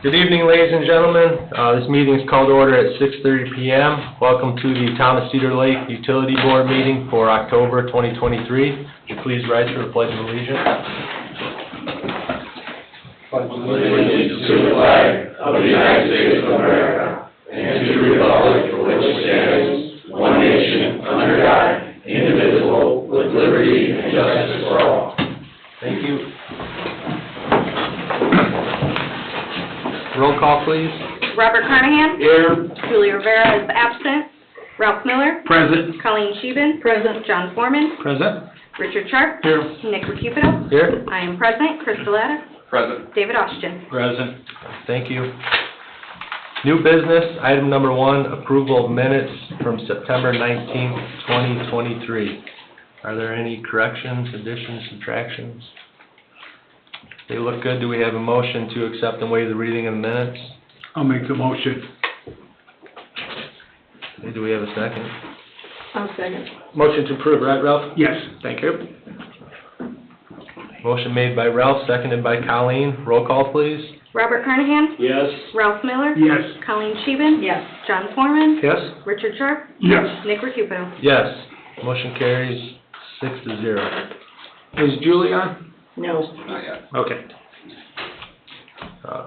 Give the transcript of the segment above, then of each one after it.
Good evening, ladies and gentlemen. This meeting is called to order at 6:30 p.m. Welcome to the Town of Cedar Lake Utility Board meeting for October 2023. Would you please rise for the Pledge of Allegiance? Pledge allegiance to the flag of the United States of America and to the republic for which it stands, one nation, under God, indivisible, with liberty and justice for all. Thank you. Roll call, please. Robert Carnahan. Here. Julie Rivera is absent. Ralph Miller. Present. Colleen Sheben. Present. John Foreman. Present. Richard Sharp. Here. Nick Recupito. Here. I am present. Chris Delata. Present. David Austin. Present. Thank you. New business, item number 1, approval of minutes from September 19th, 2023. Are there any corrections, additions, subtractions? They look good. Do we have a motion to accept and waive the reading of the minutes? I'll make the motion. Okay, do we have a second? I'll second. Motion to approve, right, Ralph? Yes. Thank you. Motion made by Ralph, seconded by Colleen. Roll call, please. Robert Carnahan. Yes. Ralph Miller. Yes. Colleen Sheben. Yes. John Foreman. Yes. Richard Sharp. Yes. Nick Recupito. Yes. Motion carries 6-0. Is Julie on? No. Not yet. Okay.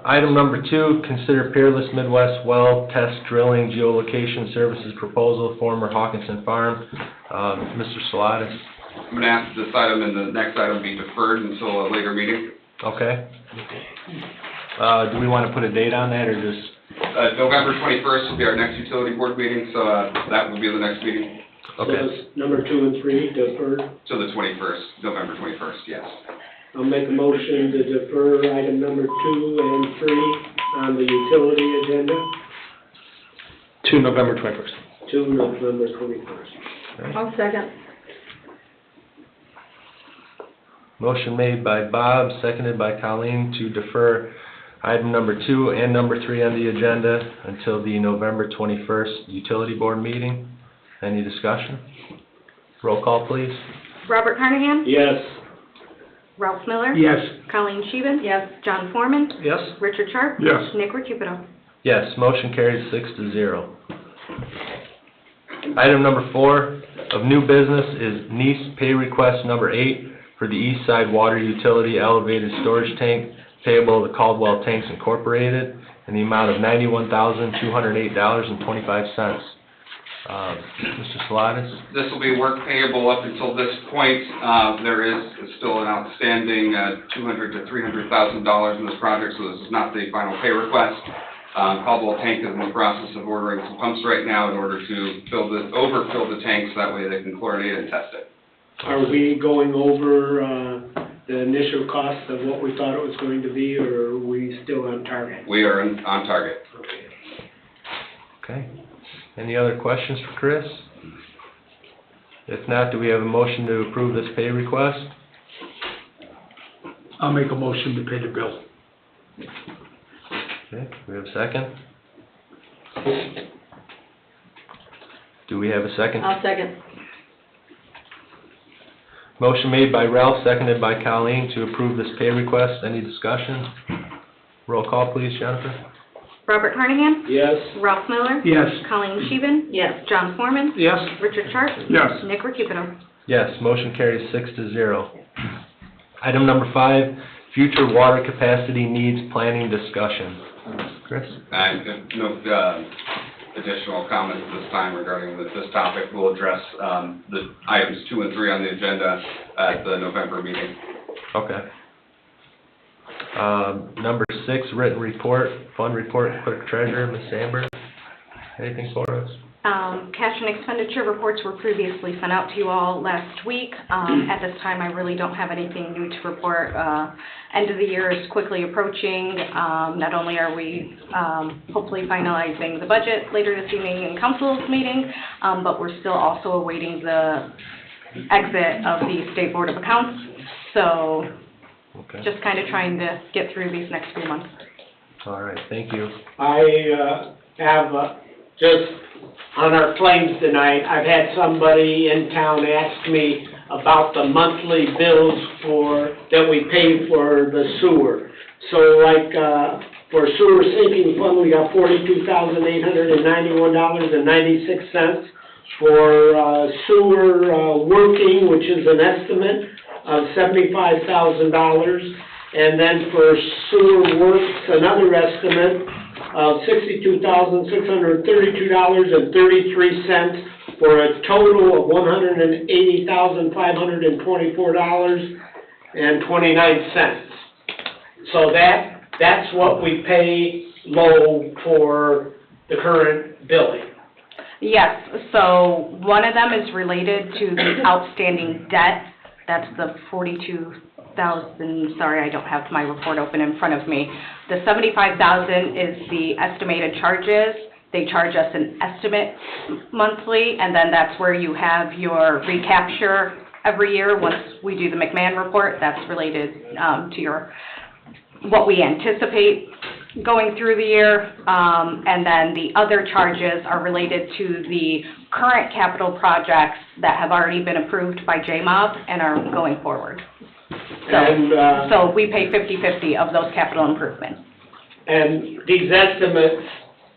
Item number 2, consider Peerless Midwest Well Test Drilling Geolocation Services Proposal, former Hawkinson Farm. Mr. Salatis. I'm going to ask this item and the next item be deferred until a later meeting. Okay. Do we want to put a date on that, or just? November 21st will be our next utility board meeting, so that will be the next meeting. Okay. So it's number 2 and 3 deferred. So the 21st, November 21st, yes. I'll make a motion to defer item number 2 and 3 on the utility agenda To November 21st. to November 21st. I'll second. Motion made by Bob, seconded by Colleen to defer item number 2 and number 3 on the agenda until the November 21st utility board meeting. Any discussion? Roll call, please. Robert Carnahan. Yes. Ralph Miller. Yes. Colleen Sheben. Yes. John Foreman. Yes. Richard Sharp. Yes. Nick Recupito. Yes, motion carries 6-0. Item number 4 of new business is NEAS pay request number 8 for the East Side Water Utility Elevated Storage Tank payable to Caldwell Tanks Incorporated in the amount of $91,208.25. Mr. Salatis? This will be work payable up until this point. There is still an outstanding $200,000 to $300,000 in this project, so this is not the final pay request. Caldwell Tank is in the process of ordering some pumps right now in order to overfill the tanks, that way they can chlorinate and test it. Are we going over the initial cost of what we thought it was going to be, or are we still on target? We are on target. Okay. Any other questions for Chris? If not, do we have a motion to approve this pay request? I'll make a motion to pay the bill. Okay, do we have a second? Do we have a second? I'll second. Motion made by Ralph, seconded by Colleen to approve this pay request. Any discussion? Roll call, please, Jennifer. Robert Carnahan. Yes. Ralph Miller. Yes. Colleen Sheben. Yes. John Foreman. Yes. Richard Sharp. Yes. Nick Recupito. Yes, motion carries 6-0. Item number 5, future water capacity needs planning discussion. Chris? No additional comments at this time regarding this topic. We'll address the items 2 and 3 on the agenda at the November meeting. Okay. Number 6, written report, fund report, clerk treasurer, Ms. Sandberg. Anything for us? Cash and expenditure reports were previously sent out to you all last week. At this time, I really don't have anything new to report. End of the year is quickly approaching. Not only are we hopefully finalizing the budget later this evening in council's meeting, but we're still also awaiting the exit of the State Board of Accounts. So Okay. just kind of trying to get through these next few months. All right, thank you. I have just on our claims tonight, I've had somebody in town ask me about the monthly bills that we pay for the sewer. So like For sewer sinking fund, we got $42,891.96. For sewer working, which is an estimate of $75,000. And then for sewer works, another estimate of $62,632.33 for a total of $180,524.29. So that's what we pay low for the current billing. Yes, so one of them is related to the outstanding debt. That's the 42,000, sorry, I don't have my report open in front of me. The 75,000 is the estimated charges. They charge us an estimate monthly, and then that's where you have your recapture every year. Once we do the McMahon report, that's related to your, what we anticipate going through the year. And then the other charges are related to the current capital projects that have already been approved by JMOB and are going forward. So we pay 50/50 of those capital improvements. And these estimates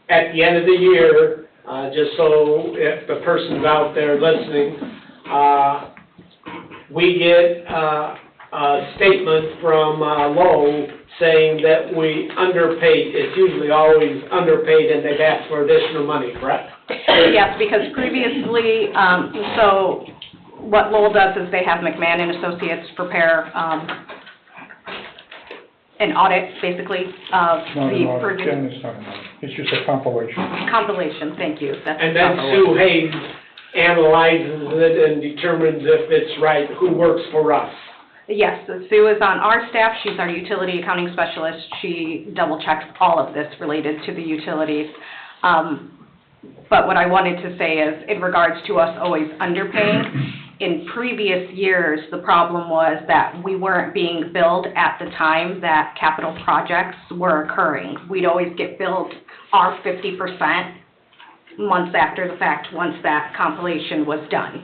at the end of the year, just so if the person's out there listening, we get a statement from Lowe saying that we underpaid. It's usually always underpaid, and they've asked for additional money, correct? Yes, because previously, so what Lowell does is they have McMahon and Associates prepare an audit, basically, of No, Jen is talking about, it's just a compilation. compilation, thank you. That's And then proper Sue word. Hayes analyzes it and determines if it's right, who works for us. Yes, so Sue is on our staff, she's our utility accounting specialist, she double checks all of this related to the utilities. But what I wanted to say is, in regards to us always underpaying, in previous years, the problem was that we weren't being billed at the time that capital projects were occurring. We'd always get billed our 50% months after the fact, once that compilation was done.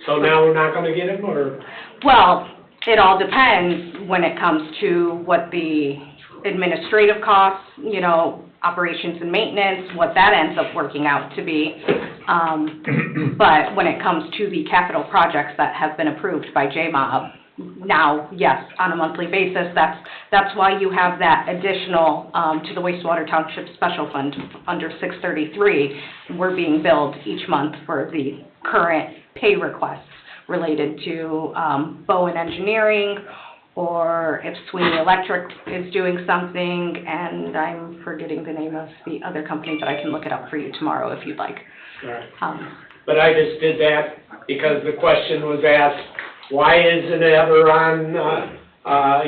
So now we're not gonna get them, or? Well, it all depends when it comes to what the administrative costs, you know, operations and maintenance, what that ends up working out to be. But when it comes to the capital projects that have been approved by JMOB, now, yes, on a monthly basis, that's why you have that additional, to the wastewater township special fund under 633. We're being billed each month for the current pay requests related to, Bowen Engineering, or if Sweeney Electric is doing something, and I'm forgetting the name of the other company, but I can look it up for you tomorrow if you'd like. Right. But I just did that because the question was asked, why isn't it ever on,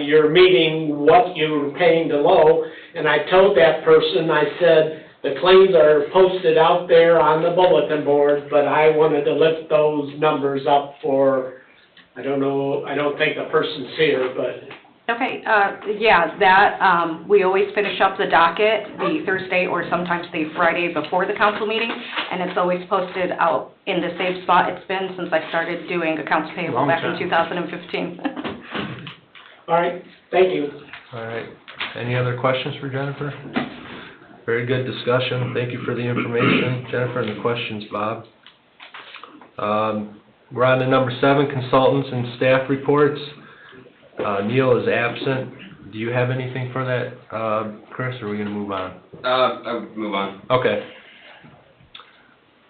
your meeting what you're paying to Lowe? And I told that person, I said, the claims are posted out there on the bulletin board, but I wanted to lift those numbers up for, I don't know, I don't think the person's here, but. Okay, yeah, that, we always finish up the docket the Thursday or sometimes the Friday before the council meeting, and it's always posted out in the same spot it's been since I started doing accounts payable back in 2015. All right, thank you. All right. Any other questions for Jennifer? Very good discussion. Thank you for the information, Jennifer, and the questions, Bob. We're on to number 7, consultants and staff reports. Neil is absent. Do you have anything for that, Chris, or are we gonna move on? I would move on. Okay.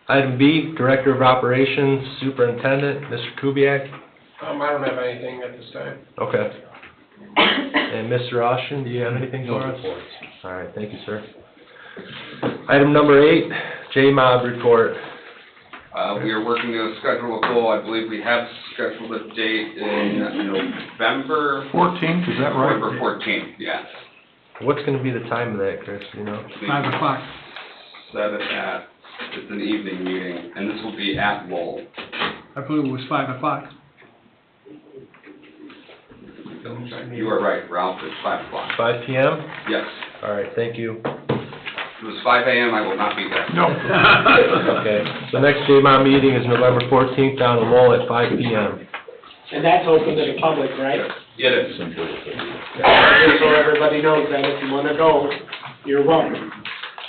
Item B, Director of Operations, Superintendent, Mr. Kubiak. I don't have anything at this time. Okay. And Mr. Austin, do you have anything for us? reports. All right, thank you, sir. Item number 8, JMOB report. We are working to schedule a goal. I believe we have scheduled a date in November. 14th, is that right? November 14th, yes. What's gonna be the time of that, Chris, you know? 5 o'clock. Set it at, it's an evening meeting, and this will be at Lowell. I believe it was 5 o'clock. You are right, Ralph, it's 5 o'clock. 5 PM? Yes. All right, thank you. If it was 5 a.m., I will not be there. No. Okay, so next JMOB meeting is November 14th down in Lowell at 5 PM. And that's open to the public, right? It is. Just so everybody knows that if you wanna go, you're welcome.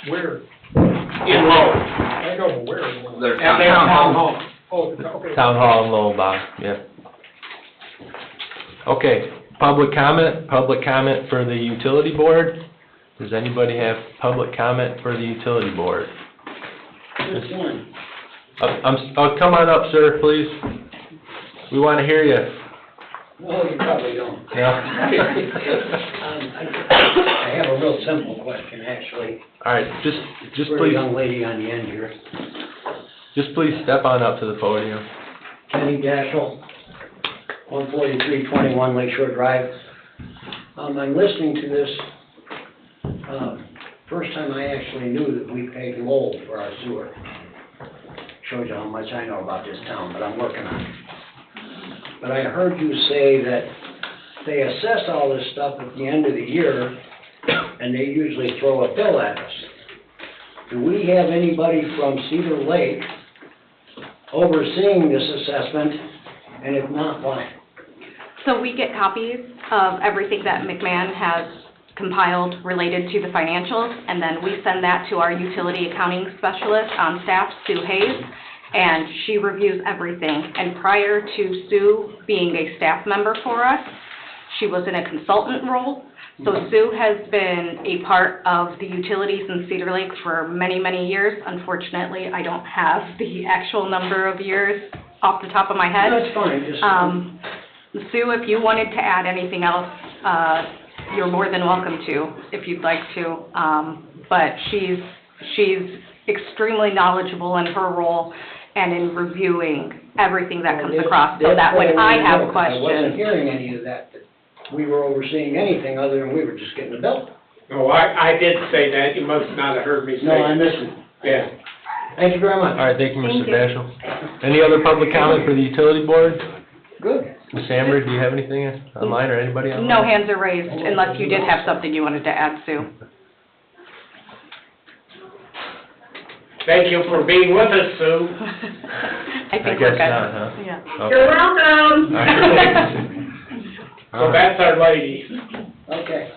Where? In Lowell, I know, but where? Their at their town hall. Oh, okay. Town Hall in Lowell, Bob, yeah. Okay, public comment for the utility board. Does anybody have public comment for the utility board? Just one. Come on up, sir, please. We wanna hear you. No, you probably don't. Yeah. I have a real simple question, actually, All right, just for the please, young lady on the end here. just please step on up to the podium. Kenny Daschle, 14321 Lakeshore Drive. I'm listening to this, first time I actually knew that we paid Lowell for our sewer. Shows you how much I know about this town, but I'm working on it. But I heard you say that they assess all this stuff at the end of the year, and they usually throw a bill at us. Do we have anybody from Cedar Lake overseeing this assessment, and if not, why? So we get copies of everything that McMahon has compiled related to the financials, and then we send that to our utility accounting specialist on staff, Sue Hayes, and she reviews everything. And prior to Sue being a staff member for us, she was in a consultant role. So Sue has been a part of the utilities in Cedar Lake for many, many years. Unfortunately, I don't have the actual number of years off the top of my head. That's fine, just... Sue, if you wanted to add anything else, you're more than welcome to, if you'd like to. But she's extremely knowledgeable in her role and in reviewing everything that comes across, so that when I have I wasn't questions. hearing any of that we were overseeing anything other than we were just getting a bill. No, I did say that, you must not have heard me say. No, I missed it. Yeah. Thank you very much. All right, thank you, Thank Mr. you. Bashel. Any other public comment for the utility board? Good. Ms. Amber, do you have anything online or anybody online? No hands are raised, unless you did have something you wanted to add, Sue. Thank you for being with us, Sue. I think we're guess good. not, huh? Yeah. Okay. You're welcome. All So right. that's our lady. Okay.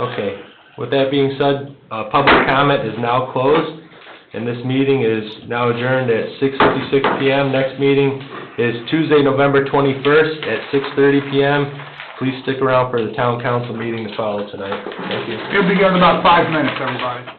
Okay, with that being said, public comment is now closed, and this meeting is now adjourned at 6:56 PM. Next meeting is Tuesday, November 21st at 6:30 PM. Please stick around for the town council meeting to follow tonight. Thank you. It'll be done in about 5 minutes, everybody.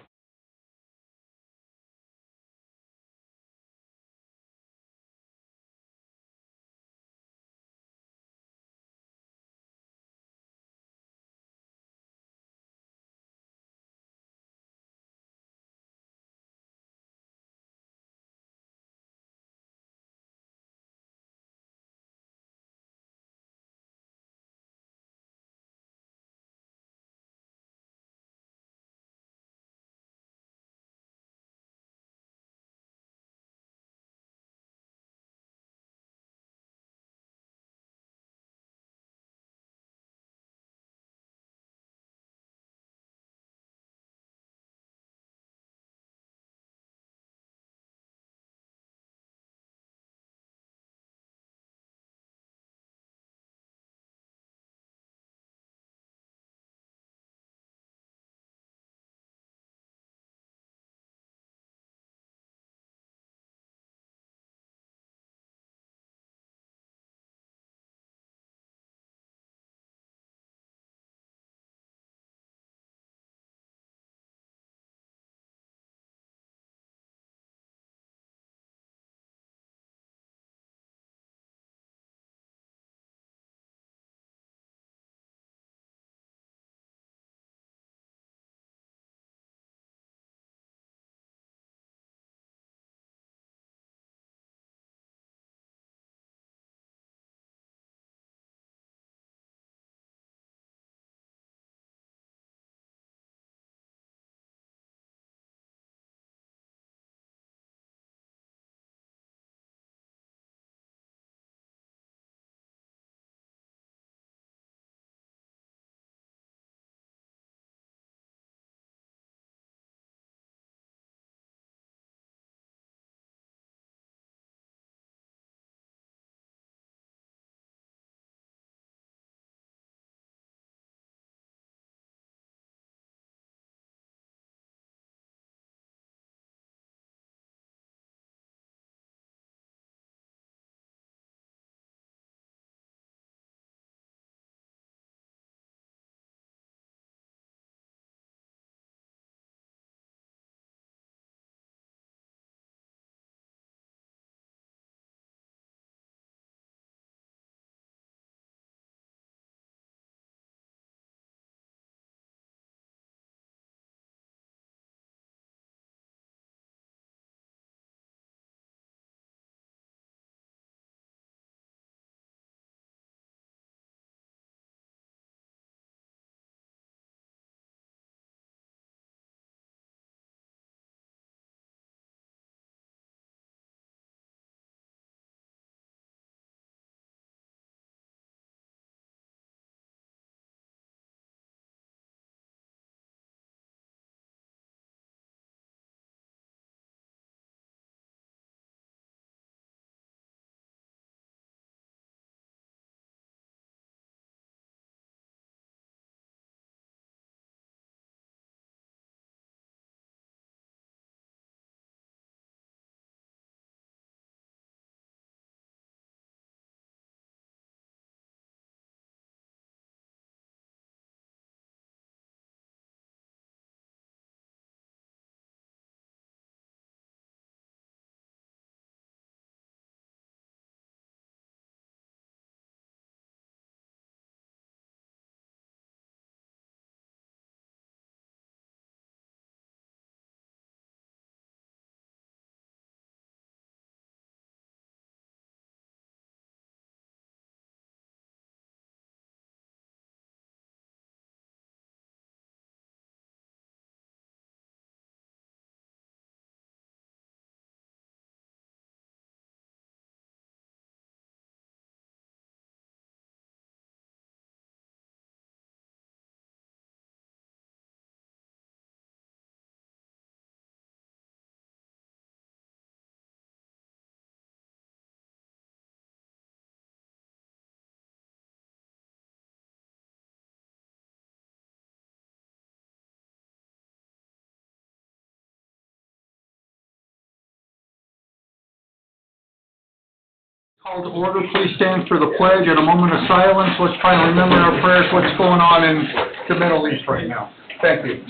Call to order, please stand for the pledge and a moment of silence. Let's try and remember our prayers, what's going on in the Middle East right now. Thank you.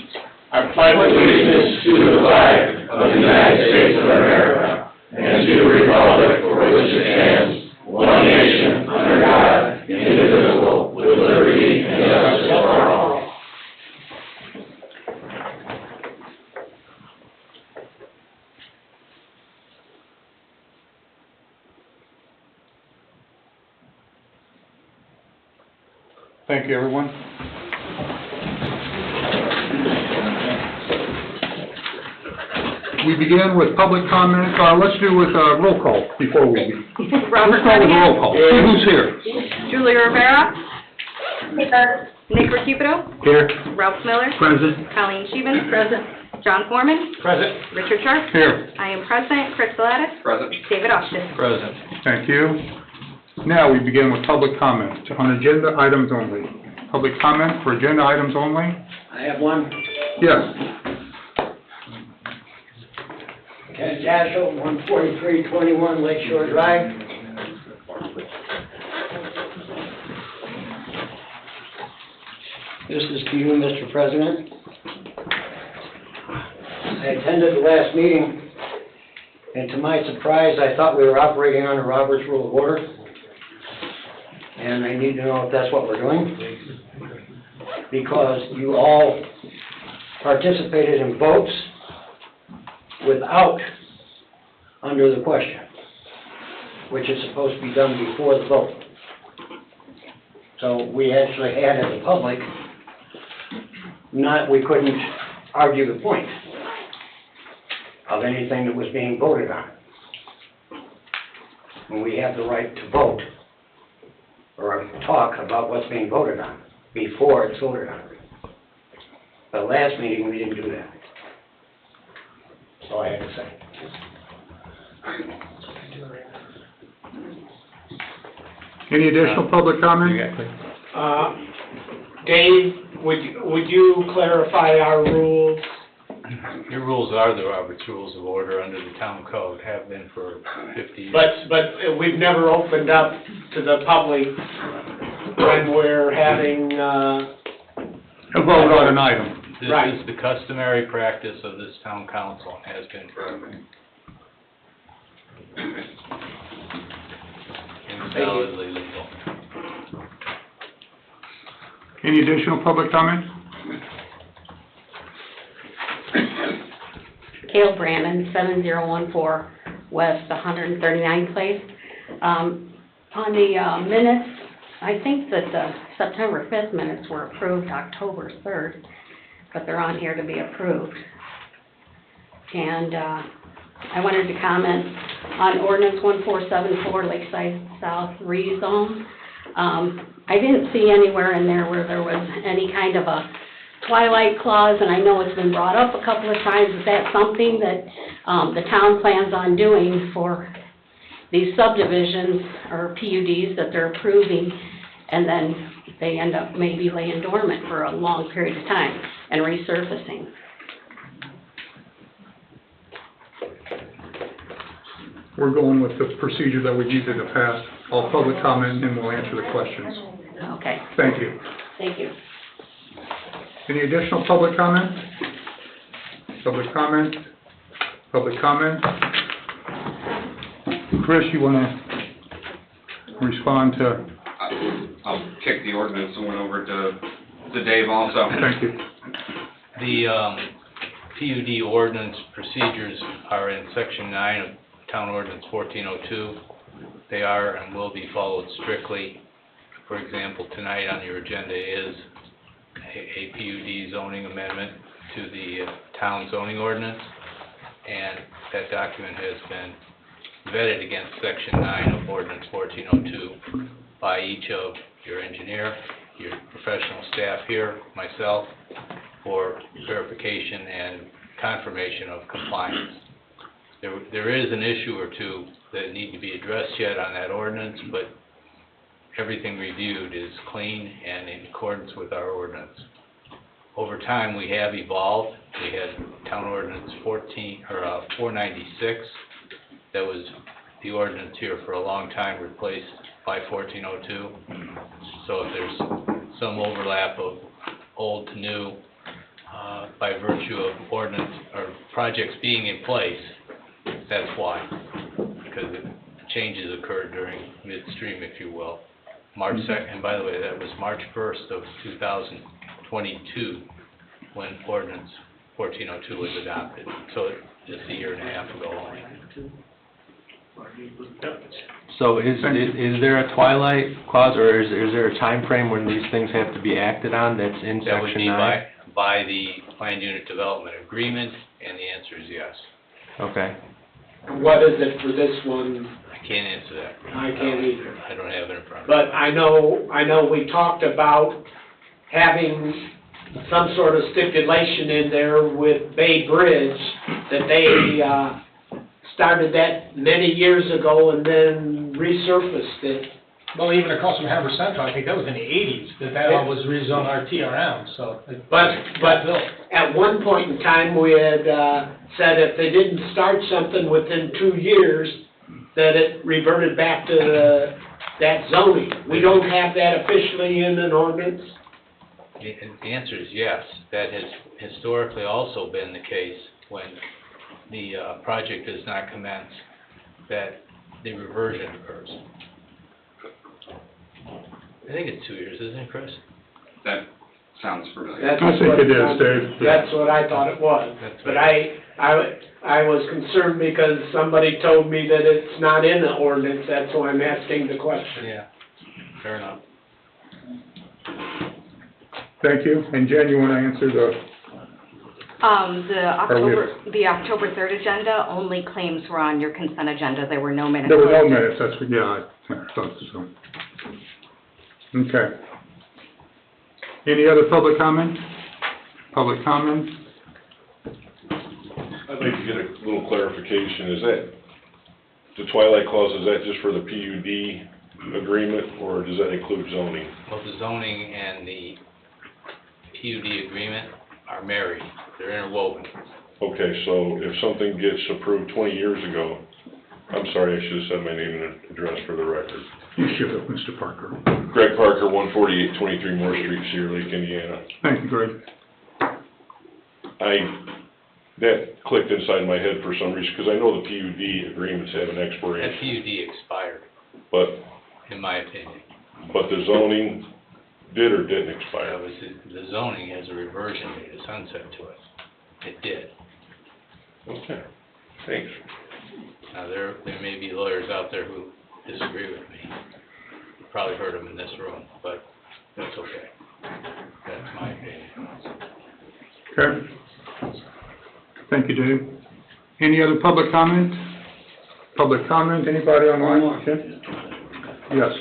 I pledge allegiance to the flag of the United States of America and to the republic for which it stands, one nation, under God, indivisible, with liberty and justice for all. Thank you, everyone. We begin with public comment. Let's do with roll call before we begin. Robert Let's start with roll Cunningham. call. See who's here. Julie Rivera. Nick Recupero. Here. Ralph Miller. Present. Colleen Scheven. Present. John Foreman. Present. Richard Sharp. Here. I am present. Chris Gladys. Present. David Austin. Present. Thank you. Now we begin with public comment on agenda items only. Public comment for agenda items only? I have one. Yes. Ken Daschle, 14321 Lakeshore Drive. This is to you, Mr. President. I attended the last meeting, and to my surprise, I thought we were operating under Robert's Rule of Order. And I need to know if that's what we're doing, because you all participated in votes without under the question, which is supposed to be done before the vote. So we actually had, as a public, we couldn't argue the point of anything that was being voted on. And we have the right to vote or talk about what's being voted on before it's voted on. But last meeting, we didn't do that. That's all I had to say. Any additional public comment? Dave, would you clarify our rules? Your rules are the Robert's Rules of Order under the town code, have been for 50 years. But we've never opened up to the public when we're having, A vote on an item. This right. is the customary practice of this town council, has been forever. Invalidly legal. Any additional public comment? Cale Brandon, 7014 West 139th Place. On the minutes, I think that the September 5th minutes were approved October 3rd, but they're on here to be approved. And I wanted to comment on ordinance 1474 Lakeside South rezone. I didn't see anywhere in there where there was any kind of a twilight clause, and I know it's been brought up a couple of times. Is that something that the town plans on doing for these subdivisions or PUDs that they're approving, and then they end up maybe laying dormant for a long period of time and resurfacing? We're going with the procedure that we used in the past. All public comment, and we'll answer the questions. Okay, Thank you. thank you. Any additional public comment? Public comment? Public comment? Chris, you want to respond to? I'll kick the ordinance and went over to Dave also. Thank you. The PUD ordinance procedures are in section 9 of Town Ordinance 1402. They are and will be followed strictly. For example, tonight on your agenda is a PUD zoning amendment to the town zoning ordinance, and that document has been vetted against section 9 of ordinance 1402 by each of your engineer, your professional staff here, myself, for verification and confirmation of compliance. There is an issue or two that need to be addressed yet on that ordinance, but everything reviewed is clean and in accordance with our ordinance. Over time, we have evolved. We had Town Ordinance 496 that was the ordinance here for a long time replaced by 1402. So if there's some overlap of old to new, by virtue of ordinance or projects being in place, that's why. Because changes occurred during midstream, if you will. March 2nd, and by the way, that was March 1st of 2022 when ordinance 1402 was adopted. So just a year and a half ago only. So is there a twilight clause, or is there a time frame when these things have to be acted on that's in That would section be 9? by the planned unit development agreement, and the answer is yes. Okay. What is it for this one? I can't answer that. I can't either. I don't have it in front of me. But I know we talked about having some sort of stipulation in there with Bay Bridge, that they, started that many years ago and then resurfaced it. Well, even across from Harbor Central, I think that was in the 80s, that all was rezoned RTRM, so. But at one point in time, we had, said if they didn't start something within 2 years, that it reverted back to that zoning. We don't have that officially in an ordinance? The answer is yes. That has historically also been the case when the project does not commence, that the reversion occurs. I think it's 2 years, isn't it, Chris? That sounds familiar. That's I think what it is, Dave. That's what I thought it was. That's But right. I was concerned because somebody told me that it's not in the ordinance, that's why I'm asking the question. Yeah, fair enough. Thank you. And Jen, you want to answer the, The October 3rd agenda, only claims were on your consent agenda. There were no minutes. there were no minutes, that's what, yeah, I thought so. Okay. Any other public comment? Public comment? I'd like to get a little clarification. Is that, the twilight clause, is that just for the PUD agreement, or does that include zoning? Well, the zoning and the PUD agreement are married. They're interwoven. Okay, so if something gets approved 20 years ago, I'm sorry, I should have said my name and address for the record. You should have, Mr. Parker. Greg Parker, 14823 Moore Street, Cedar Lake, Indiana. Thank you, Greg. That clicked inside my head for some reason, because I know the PUD agreements have an That expiration, PUD expired, but in my opinion. the zoning did or didn't expire. That was, the zoning has a reversion date, a sunset to it. It did. Okay, thanks. Now, there may be lawyers out there who disagree with me. You've probably heard them in this room, but that's okay. That's my opinion. Okay. Thank you, Dave. Any other public comment? Public comment, anybody online? Jen? Yes.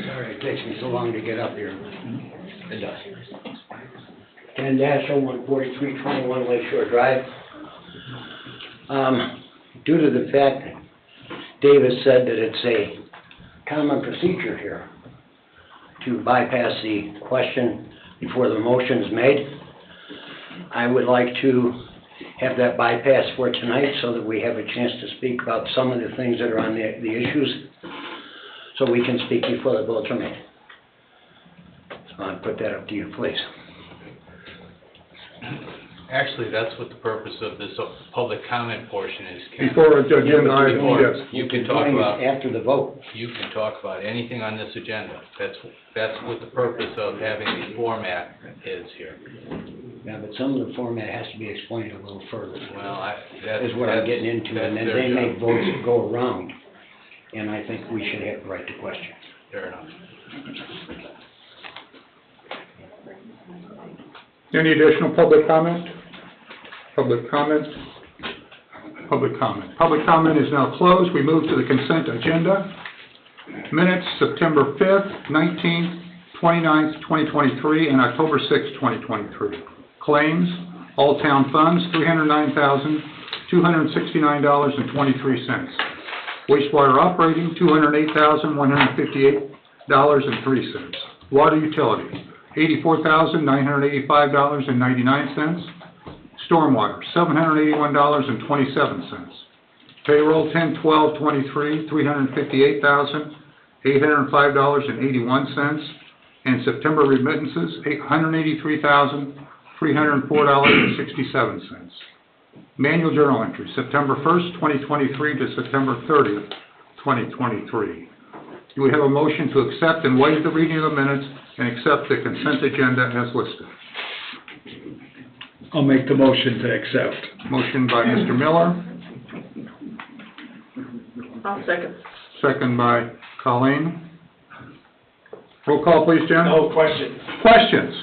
Sorry, it takes me so long to get up here. It does. Ken National, 14321 Lakeshore Drive. Due to the fact that Davis said that it's a common procedure here to bypass the question before the motion's made, I would like to have that bypass for tonight so that we have a chance to speak about some of the things that are on the issues, so we can speak before the votes are made. So I'll put that up to you, please. Actually, that's what the purpose of this public comment portion is, Ken. Before agenda item, yes. You can talk about, After the vote. you can talk about anything on this agenda. That's what the purpose of having the format is here. Yeah, but some of the format has to be explained a little further. Well, Is what I'm getting into, and then they make votes go around, and I think we should have the right to question. Fair enough. Any additional public comment? Public comment? Public comment. Public comment is now closed. We move to the consent agenda. Minutes, September 5th, 19th, 29th, 2023, and October 6th, 2023. Claims, all town funds, $309,269.23. Wastewater operating, $208,158.03. Water utility, $84,985.99. Stormwater, $781.27. Payroll, 10/12/23, $358,805.81. And September remittances, $183,304.67. Manual journal entry, September 1st, 2023 to September 30th, 2023. Do we have a motion to accept and waive the reading of the minutes and accept the consent agenda as listed? I'll make the motion to accept. Motion by Mr. Miller, I'll second. second by Colleen. Roll call, please, Jen. No question. Questions?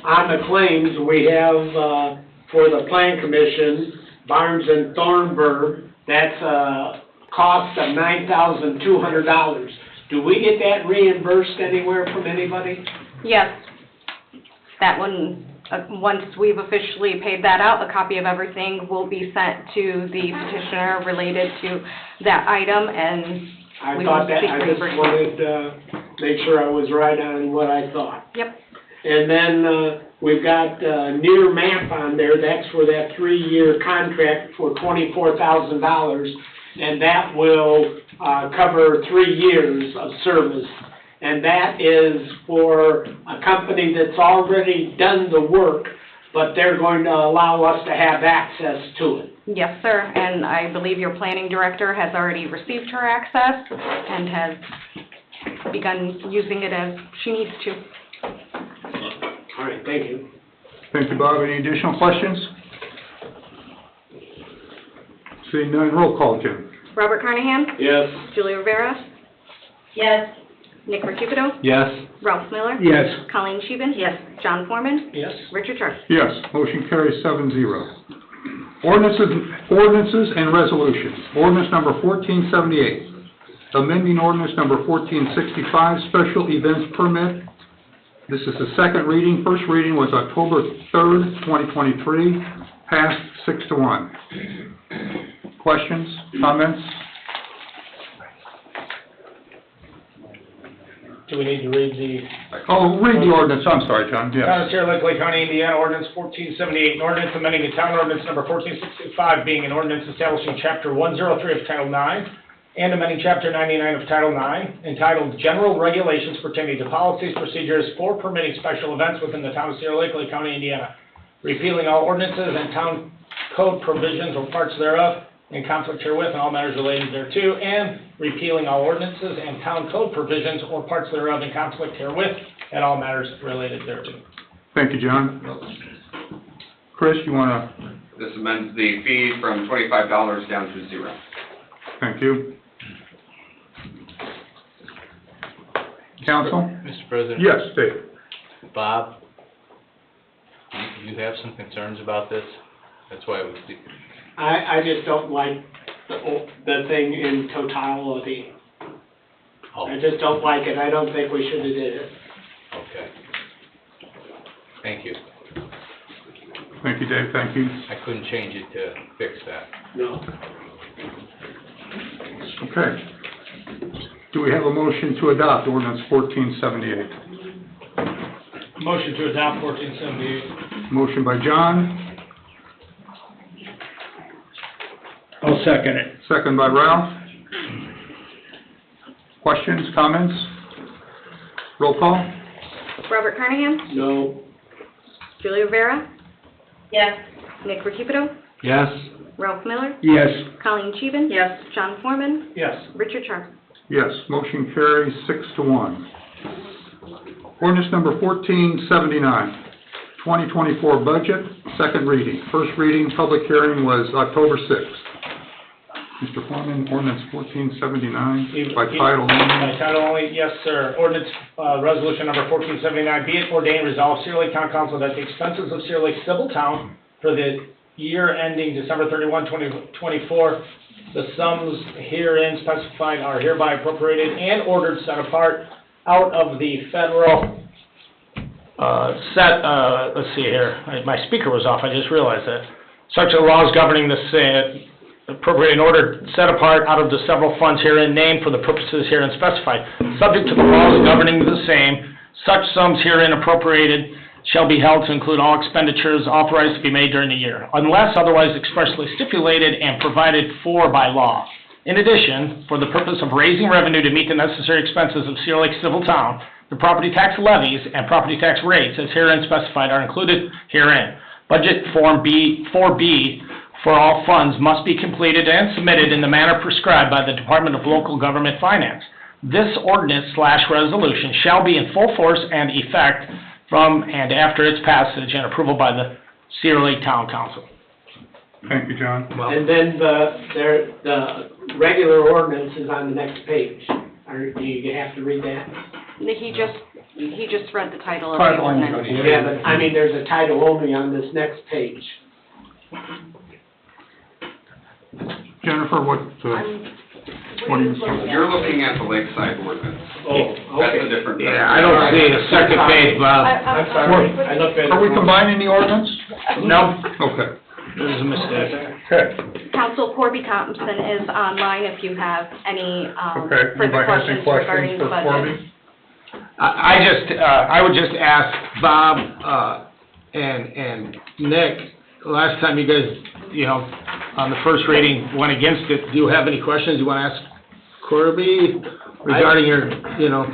On the claims, we have, for the Plan Commission, Barnes and Thornburg, that's a cost of $9,200. Do we get that reimbursed anywhere from anybody? Yes. That one, once we've officially paid that out, a copy of everything will be sent to the petitioner related to that item, and I we thought will that, seek I just reimbursement. wanted to make sure I was right on what I thought. Yep. And then, we've got, near map on there, that's for that 3-year contract for $24,000, and that will, cover 3 years of service. And that is for a company that's already done the work, but they're going to allow us to have access to it. Yes, sir, and I believe your planning director has already received her access and has begun using it as she needs to. All right, thank you. Thank you, Bob. Any additional questions? Seeing none, roll call, Jim. Robert Carnahan? Yes. Julie Rivera? Yes. Nick Recupedo? Yes. Ralph Miller? Yes. Colleen Scheeben? Yes. John Foreman? Yes. Richard Sharp? Yes, motion carries 7-0. Ordinances and resolutions. Ordinance number 1478, amending ordinance number 1465, special events permit. This is the second reading. First reading was October 3rd, 2023, passed 6-1. Questions, comments? Do we need to read the Oh, read the ordinance, I'm sorry, John, yes. Town of Sierra Lake, Lake County, Indiana, ordinance 1478, an ordinance amending the town ordinance number 1465, being an ordinance establishing chapter 103 of Title 9, and amending chapter 99 of Title 9, entitled General Regulations Pertaining to Policies, Procedures for Permitting Special Events within the town of Sierra Lake, Lake County, Indiana, repealing all ordinances and town code provisions or parts thereof in conflict herewith and all matters related thereto, and repealing all ordinances and town code provisions or parts thereof in conflict herewith and all matters related thereto. Thank you, John. Chris, you want to, This amends the fee from $25 down to $0. thank you. Council? Mr. President? Yes, Dave. Bob, you have some concerns about this? That's why it was, I just don't like the thing in totality. oh, I just don't like it. I don't think we should have did it. okay. Thank you. Thank you, Dave, thank you. I couldn't change it to fix that. No. Okay. Do we have a motion to adopt ordinance 1478? Motion to adopt 1478. Motion by John, I'll second it. second by Ralph. Questions, comments? Roll call? Robert Carnahan? No. Julie Rivera? Yes. Nick Recupedo? Yes. Ralph Miller? Yes. Colleen Scheeben? Yes. John Foreman? Yes. Richard Sharp? Yes, motion carries 6-1. Ordinance number 1479, 2024 budget, second reading. First reading, public hearing was October 6th. Mr. Foreman, ordinance 1479 by title By only. title only, yes, sir. Ordinance, resolution number 1479, be it ordained, resolved, Sierra Lake County Council, that the expenses of Sierra Lake Civil Town for the year ending December 31, 2024, the sums herein specified are hereby appropriated and ordered set apart out of the federal, let's see here, my speaker was off, I just realized that. Such laws governing the appropriate in order set apart out of the several funds herein named for the purposes herein specified, subject to the laws governing the same. Such sums herein appropriated shall be held to include all expenditures authorized to be made during the year, unless otherwise expressly stipulated and provided for by law. In addition, for the purpose of raising revenue to meet the necessary expenses of Cedar Lake Civil Town, the property tax levies and property tax rates as herein specified are included herein. Budget Form 4B for all funds must be completed and submitted in the manner prescribed by the Department of Local Government Finance. This ordinance/resolution shall be in full force and effect from and after its passage and approval by the Cedar Lake Town Council. Thank you, John. And then the regular ordinance is on the next page. Do you have to read that? He just read the title of the Title only. ordinance. Yeah, but, I mean, there's a title only on this next page. Jennifer, what do you? You're looking at the Lakeside ordinance. Oh, That's okay. a different. Yeah, I don't see a second page, Bob. I'm sorry, I looked at it. Are we combining the ordinance? No, Okay. this is a mistake. Okay. Council Corby Thompson is online if you have any, Okay. further Anybody has any questions regarding questions the for budget. Corby? I would just ask Bob, and Nick, last time you guys, on the first reading went against it, do you have any questions you want to ask Corby regarding your, no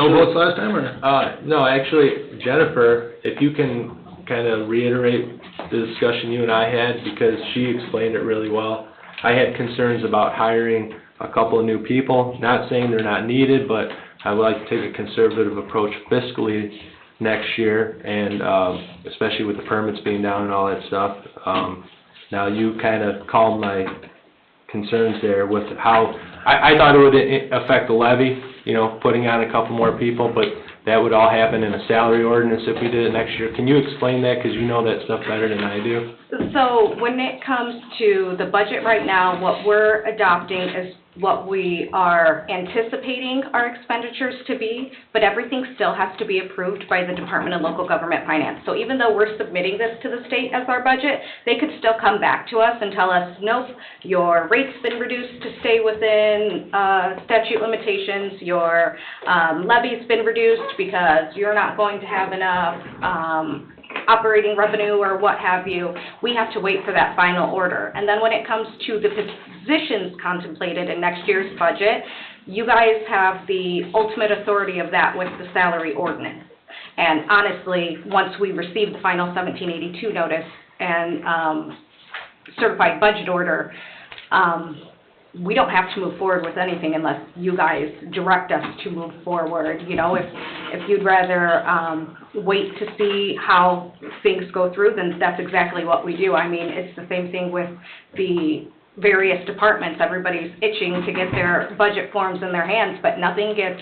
votes last time, or? No, actually, Jennifer, if you can kind of reiterate the discussion you and I had, because she explained it really well. I had concerns about hiring a couple of new people, not saying they're not needed, but I would like to take a conservative approach fiscally next year, and especially with the permits being down and all that stuff. Now, you kind of calmed my concerns there with how, I thought it would affect the levy, putting on a couple more people, but that would all happen in a salary ordinance if we did it next year. Can you explain that, because you know that stuff better than I do? So when it comes to the budget right now, what we're adopting is what we are anticipating our expenditures to be, but everything still has to be approved by the Department of Local Government Finance. So even though we're submitting this to the state as our budget, they could still come back to us and tell us, nope, your rate's been reduced to stay within statute limitations, your levy's been reduced because you're not going to have enough operating revenue or what have you. We have to wait for that final order. And then when it comes to the positions contemplated in next year's budget, you guys have the ultimate authority of that with the salary ordinance. And honestly, once we receive the final 1782 notice and certified budget order, we don't have to move forward with anything unless you guys direct us to move forward. If you'd rather wait to see how things go through, then that's exactly what we do. I mean, it's the same thing with the various departments. Everybody's itching to get their budget forms in their hands, but nothing gets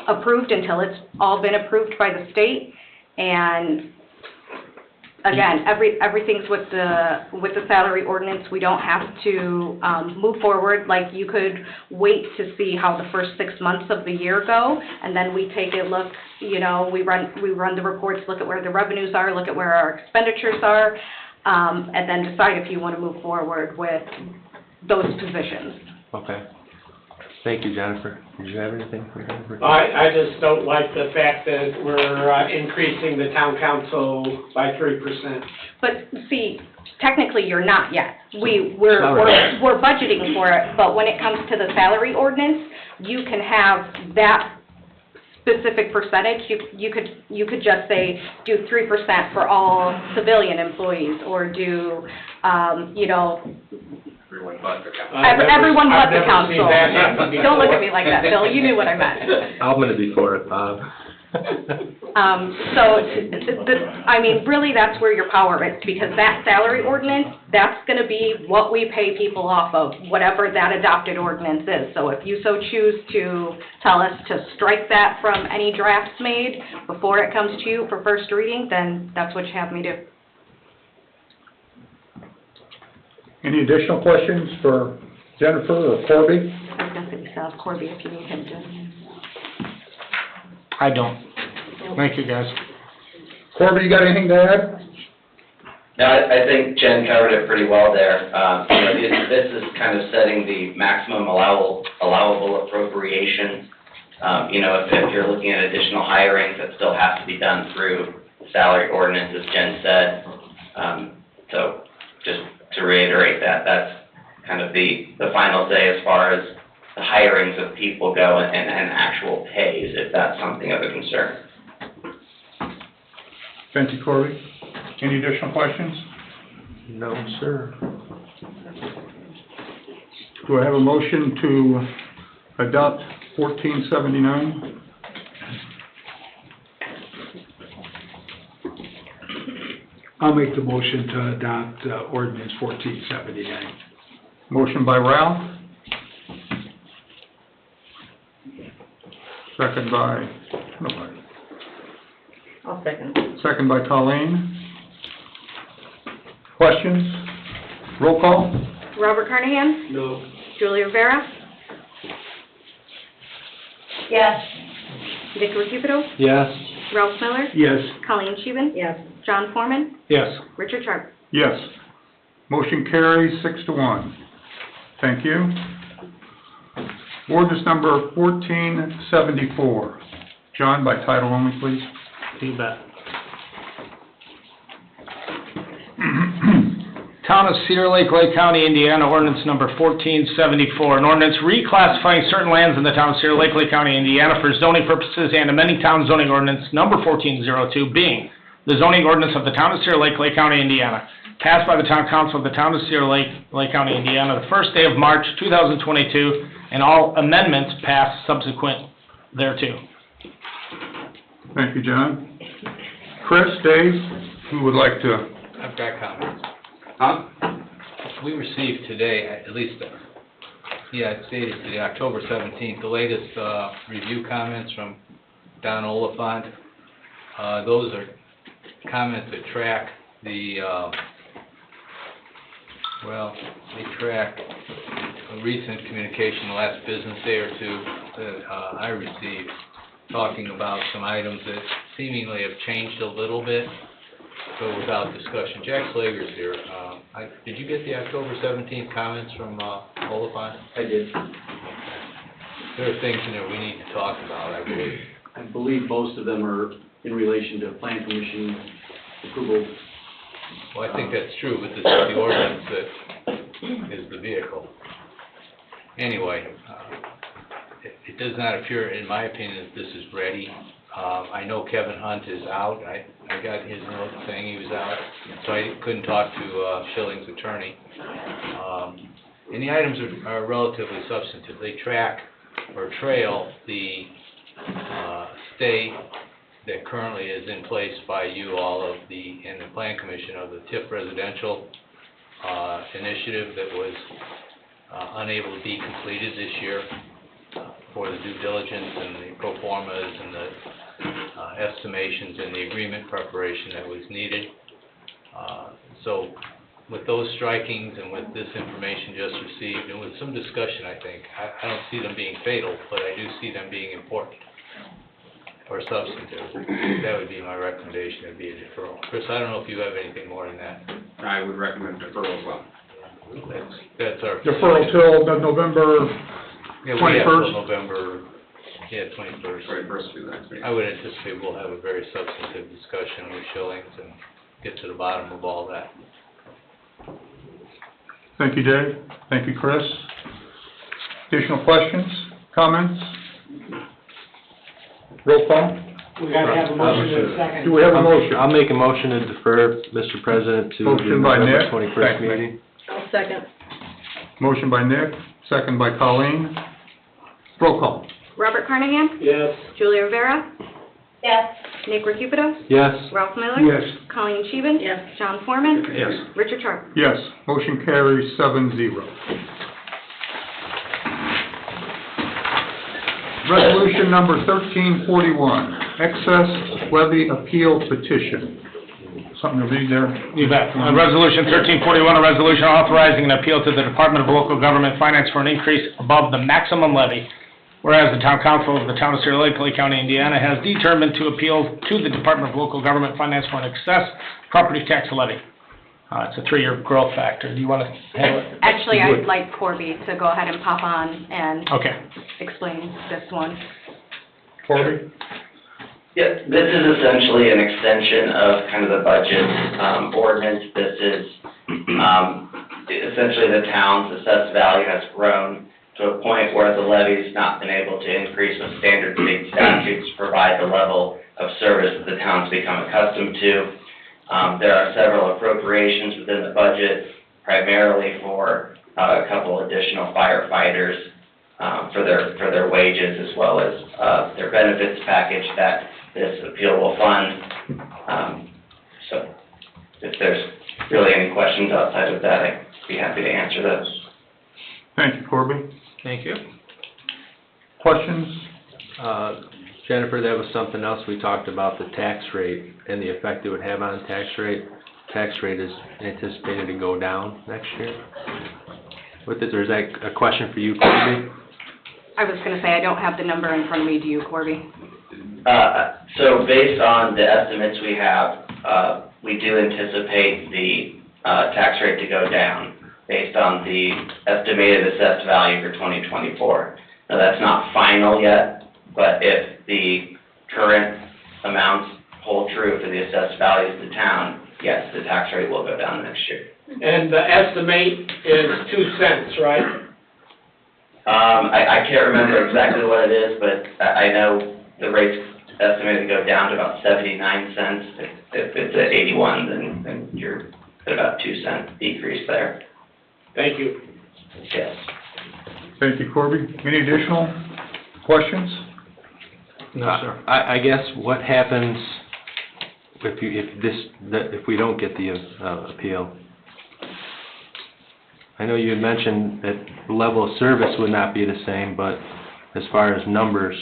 approved until it's all been approved by the state. And again, everything's with the salary ordinance. We don't have to move forward. Like, you could wait to see how the first 6 months of the year go, and then we take a look, we run the reports, look at where the revenues are, look at where our expenditures are, and then decide if you want to move forward with those positions. Okay. Thank you, Jennifer. Did you have anything for Jennifer? I just don't like the fact that we're increasing the town council by 3%. But see, technically, you're not yet. We're budgeting for it, but when it comes to the salary ordinance, you can have that specific percentage. You could just say, do 3% for all civilian employees, or do, Everyone but the council. everyone but the I've never seen council. that happen before. Don't look at me like that, Bill. You knew what I meant. I'm gonna be for it, Bob. Really, that's where your power is, because that salary ordinance, that's gonna be what we pay people off of, whatever that adopted ordinance is. So if you so choose to tell us to strike that from any drafts made before it comes to you for first reading, then that's what you have me do. Any additional questions for Jennifer or Corby? I was gonna say, we still have Corby if you need him to. I don't. Thank you, guys. Corby, you got anything to add? No, I think Jen covered it pretty well there. You know, this is kind of setting the maximum allowable appropriation. You know, if you're looking at additional hirings, that still has to be done through salary ordinance, as Jen said. So just to reiterate that, that's kind of the final say as far as the hirings of people go and actual pays, if that's something of a concern. Thank you, Corey. Any additional questions? No, sir. Do I have a motion to adopt 1479? I'll make the motion to adopt ordinance 1479. Motion by Ralph. Second by, nobody. I'll second. Second by Colleen. Questions? Roll call? Robert Carnahan? No. Julie Rivera? Yes. Dick Ricupido? Yes. Ralph Miller? Yes. Colleen Scheven? Yes. John Foreman? Yes. Richard Sharp? Yes. Motion carries 6-1. Thank you. Ordinance number 1474. John, by title only, please. You bet. Town of Cedar Lake, Lake County, Indiana, ordinance number 1474, an ordinance reclassifying certain lands in the town of Cedar Lake, Lake County, Indiana for zoning purposes and amending town zoning ordinance number 1402, being the zoning ordinance of the town of Cedar Lake, Lake County, Indiana, passed by the town council of the town of Cedar Lake, Lake County, Indiana, the first day of March 2022, and all amendments passed subsequent thereto. Thank you, John. Chris, Dave, who would like to? I've got comments. Huh? We received today, at least, it's dated today, October 17th, the latest review comments from Don Oliphant. Those are comments that track the, they track a recent communication the last business day or two that I received, talking about some items that seemingly have changed a little bit. So without discussion, Jack Slager's here. Did you get the October 17th comments from Oliphant? I did. There are things in there we need to talk about, I believe. I believe most of them are in relation to plan commission approval. Well, I think that's true, but this is the ordinance that is the vehicle. Anyway, it does not appear, in my opinion, that this is ready. I know Kevin Hunt is out. I got his note saying he was out, so I couldn't talk to Schilling's attorney. And the items are relatively substantive. They track or trail the stay that currently is in place by you all and the Plan Commission of the TIF residential initiative that was unable to be completed this year for the due diligence and the pro formas and the estimations and the agreement preparation that was needed. So with those strikings and with this information just received, and with some discussion, I think, I don't see them being fatal, but I do see them being important or substantive. That would be my recommendation, it would be a deferral. Chris, I don't know if you have anything more than that. I would recommend deferral as well. That's our... Deferral till the November Yeah, we have 21st? till November, 21st. Right, first through the next meeting. I would anticipate we'll have a very substantive discussion with Schillings and get to the bottom of all that. Thank you, Dave. Thank you, Chris. Additional questions, comments? Roll call. We gotta have a motion in a second. Do we have a motion? I'll make a motion to defer, Mr. President, to the Motion by November Nick. 21st Thank you. meeting. I'll second. Motion by Nick, second by Colleen. Roll call. Robert Carnahan? Yes. Julie Rivera? Yes. Nick Ricupido? Yes. Ralph Miller? Yes. Colleen Scheven? Yes. John Foreman? Yes. Richard Sharp? Yes, motion carries 7-0. Resolution number 1341, excess levy appeal petition. Something to read there? You bet. Resolution 1341, a resolution authorizing an appeal to the Department of Local Government Finance for an increase above the maximum levy. Whereas the Town Council of the Town of Cedar Lake, Lake County, Indiana has determined to appeal to the Department of Local Government Finance for an excess property tax levy. It's a 3-year growth factor. Do you want to handle it? Actually, You would. I'd like Corby to go ahead and pop on and Okay. explain this one. Corby? Yeah, this is essentially an extension of kind of the budget ordinance. This is, essentially the town's assessed value has grown to a point where the levy's not been able to increase with standard state statutes to provide the level of service that the town's become accustomed to. There are several appropriations within the budget, primarily for a couple additional firefighters for their wages, as well as their benefits package that this appeal will fund. So if there's really any questions outside of that, I'd be happy to answer those. Thank you, Corby. Thank you. Questions? Jennifer, that was something else we talked about, the tax rate and the effect it would have on the tax rate. Tax rate is anticipated to go down next year. With this, or is that a question for you, Corby? I was gonna say, I don't have the number in front of me. Do you, Corby? So based on the estimates we have, we do anticipate the tax rate to go down based on the estimated assessed value for 2024. Now, that's not final yet, but if the current amounts hold true for the assessed values of the town, yes, the tax rate will go down next year. And the estimate is 2 cents, right? I can't remember exactly what it is, but I know the rate's estimated to go down to about 79 cents. If it's at 81, then you're at about 2 cent decrease there. Thank you. Yes. Thank you, Corby. Any additional questions? No, sir. I guess what happens if we don't get the appeal? I know you had mentioned that the level of service would not be the same, but as far as numbers,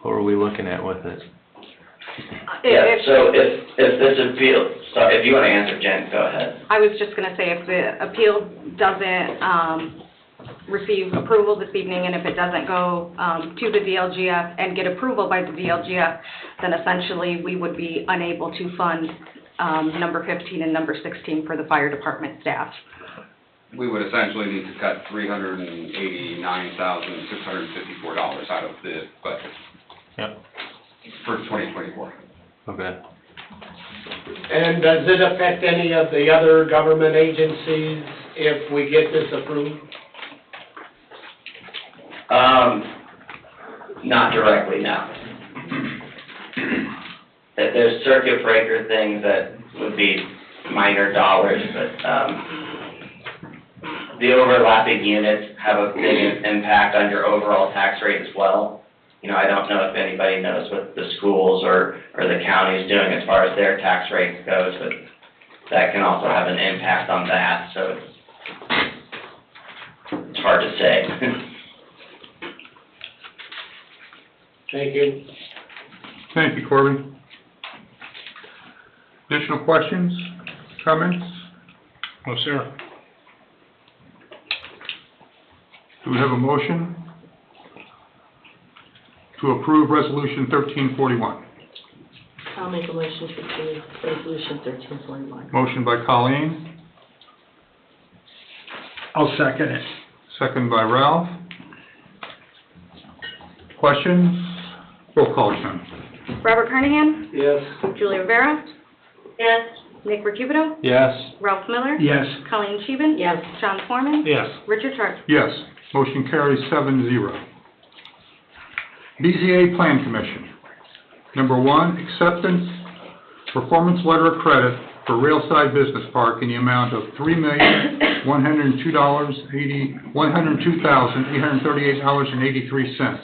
what are we looking at with it? Yeah, so if this appeal, so if you want to answer, Jen, go ahead. I was just gonna say, if the appeal doesn't, receive approval this evening, and if it doesn't go, to the DLGF and get approval by the DLGF, then essentially we would be unable to fund, number 15 and number 16 for the fire department staff. We would essentially need to cut $389,654 out of the budget. Yep. For 2024. Okay. And does it affect any of the other government agencies if we get this approved? Not directly, no. There's circuit breaker things that would be minor dollars, but, the overlapping units have a big impact on your overall tax rate as well. You know, I don't know if anybody knows what the schools or the county is doing as far as their tax rate goes, but that can also have an impact on that, so it's hard to say. Thank you. Thank you, Corby. Additional questions, comments? No, sir. Do we have a motion to approve Resolution 1341? I'll make a motion to approve Resolution 1341. Motion by Colleen, I'll second it. second by Ralph. Questions? Roll call, John. Robert Carnahan? Yes. Julie Rivera? Yes. Nick Recubido? Yes. Ralph Miller? Yes. Colleen Scheeben? Yes. John Foreman? Yes. Richard Sharp? Yes. Motion carries 7-0. BZA Plan Commission. Number 1, acceptance, performance letter of credit for Railside Business Park in the amount of $102,838.83.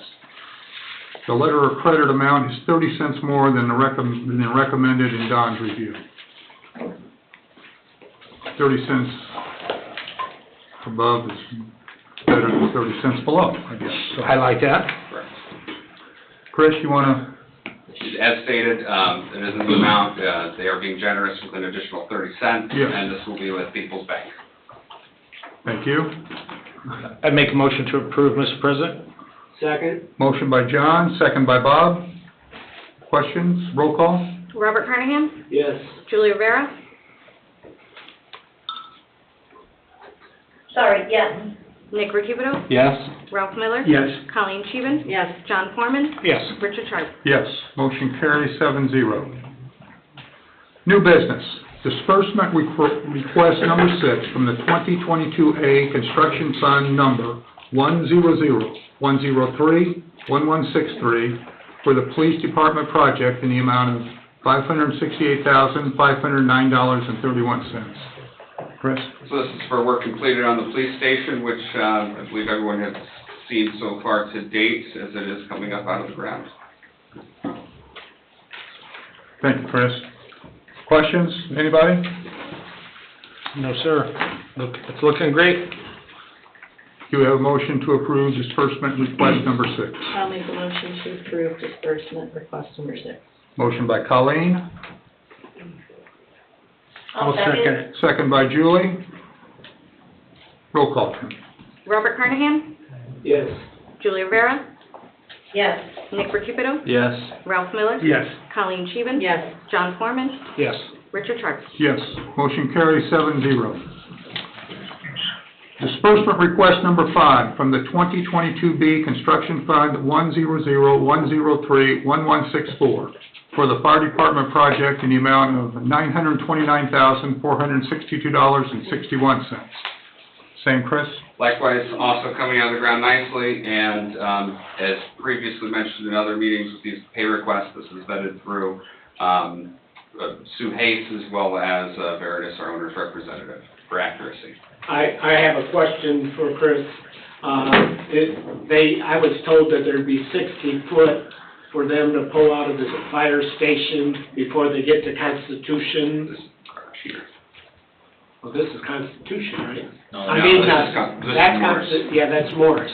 The letter of credit amount is 30 cents more than the recommended in Don's review. 30 cents above is better than 30 cents below, I guess. So, I like that. Correct. Chris, you want to? As stated, it is in the amount, they are being generous with an additional 30 cents, Yes. and this will be with People's Bank. Thank you. I'd make a motion to approve, Mr. President. Second? Motion by John, second by Bob. Questions? Roll call? Robert Carnahan? Yes. Julie Rivera? Sorry, yes. Nick Recupero? Yes. Ralph Miller? Yes. Colleen Scheven? Yes. John Foreman? Yes. Richard Sharp? Yes, motion carries 7-0. New business, disbursement request number 6 from the 2022A Construction Fund number 100-103-1163 for the Police Department project in the amount of $568,509.31. Chris? So this is for work completed on the police station, which I believe everyone has seen so far to date, as it is coming up out of the ground. Thank you, Chris. Questions, anybody? No, sir. It's looking great. Do we have a motion to approve disbursement request number 6? I'll make a motion to approve disbursement request number 6. Motion by Colleen, I'll second it. second by Julie. Roll call, Tim. Robert Carnahan? Yes. Julie Rivera? Yes. Nick Recupero? Yes. Ralph Miller? Yes. Colleen Scheven? Yes. John Foreman? Yes. Richard Sharp? Yes, motion carries 7-0. Disbursement request number 5 from the 2022B Construction Fund 100-103-1164 for the Fire Department project in the amount of $929,462.61. Same, Chris? Likewise, also coming out of the ground nicely, and as previously mentioned in other meetings with these pay requests, this is vetted through Sue Hayes as well as Veritas, our owner's representative, for accuracy. I have a question for Chris. I was told that there'd be 60 foot for them to pull out of the fire station before they get to Constitution. This here. Well, this is Constitution, right? No, I mean, this is that's Morris. yeah, that's Morris.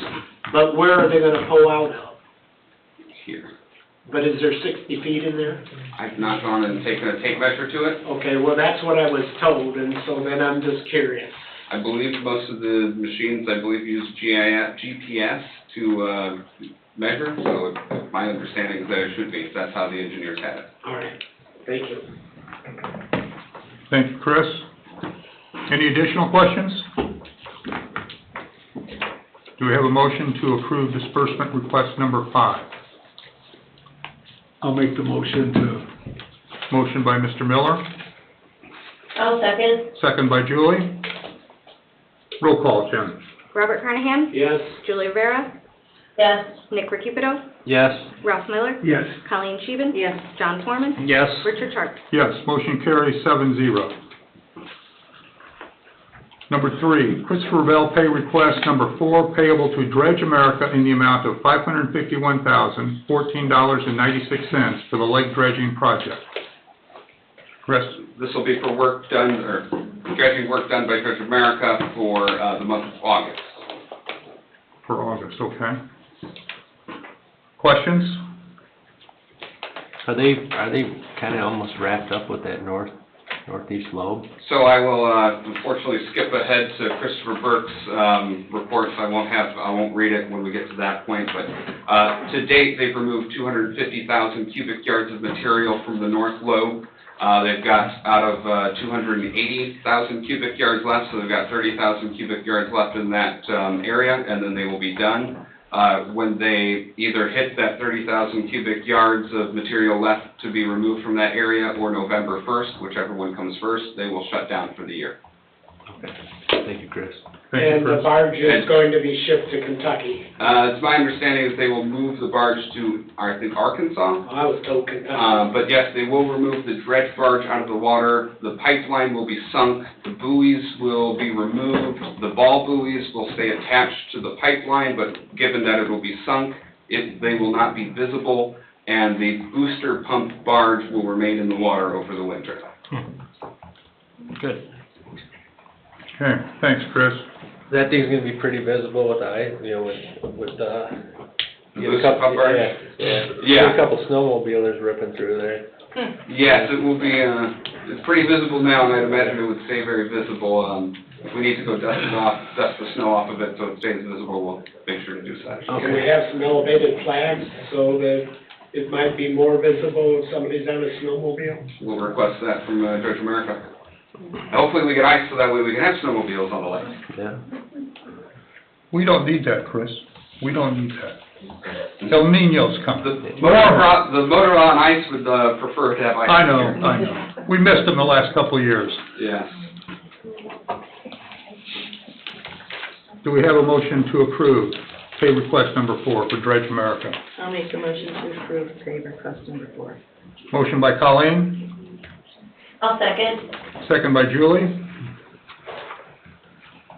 But where are they gonna pull out of? Here. But is there 60 feet in there? I've not gone and taken a tape measure to it. Okay, well, that's what I was told, and so then I'm just curious. I believe most of the machines, use GPS to measure, so my understanding is that it should be. That's how the engineers had it. All right, thank you. Thank you, Chris. Any additional questions? Do we have a motion to approve disbursement request number 5? I'll make the motion to, Motion by Mr. Miller, I'll second. second by Julie. Roll call, Jim. Robert Carnahan? Yes? Julie Rivera? Yes. Nick Recupero? Yes. Ralph Miller? yes. Colleen Scheven? Yes. John Foreman? Yes. Richard Sharp? Yes, motion carries 7-0. Number 3, Christopher Bell pay request number 4 payable to Dredge America in the amount of $551,014.96 for the lake dredging project. Chris? This will be for work done, or dredging work done by Dredge America for the month of August. For August, okay. Questions? Are they kinda almost wrapped up with that northeast lobe? So I will unfortunately skip ahead to Christopher Burke's reports. I won't read it when we get to that point, but to date, they've removed 250,000 cubic yards of material from the north lobe. They've got out of 280,000 cubic yards left, so they've got 30,000 cubic yards left in that area, and then they will be done. When they either hit that 30,000 cubic yards of material left to be removed from that area, or November 1st, whichever one comes first, they will shut down for the year. Okay. Thank you, Chris. Thank you, And the Chris. barge is going to be shipped to Kentucky. It's my understanding that they will move the barge to, I think, Arkansas. I was told Kentucky. But yes, they will remove the dredge barge out of the water. The pipeline will be sunk. The buoys will be removed. The ball buoys will stay attached to the pipeline, but given that it will be sunk, they will not be visible, and the booster pump barge will remain in the water over the winter. Good. Okay, thanks, Chris. That thing's gonna be pretty visible with the ice, with The get a booster couple, pump barge? yeah. Yeah. Get a couple snowmobilers ripping through there. Yes, it will be, it's pretty visible now, and I'd imagine it would stay very visible. If we need to go dust the snow off of it so it stays visible, we'll make sure to do so. Can we have some elevated flags so that it might be more visible if somebody's on a snowmobile? We'll request that from Dredge America. Hopefully we get ice so that way we can have snowmobiles on the lake. Yeah. We don't need that, Chris. We don't need that. El Nino's The coming. motor on ice would prefer to have ice. I know, here. I know. We missed them the last couple of years. Yes. Do we have a motion to approve pay request number 4 for Dredge America? I'll make the motion to approve pay request number 4. Motion by Colleen, I'll second. second by Julie.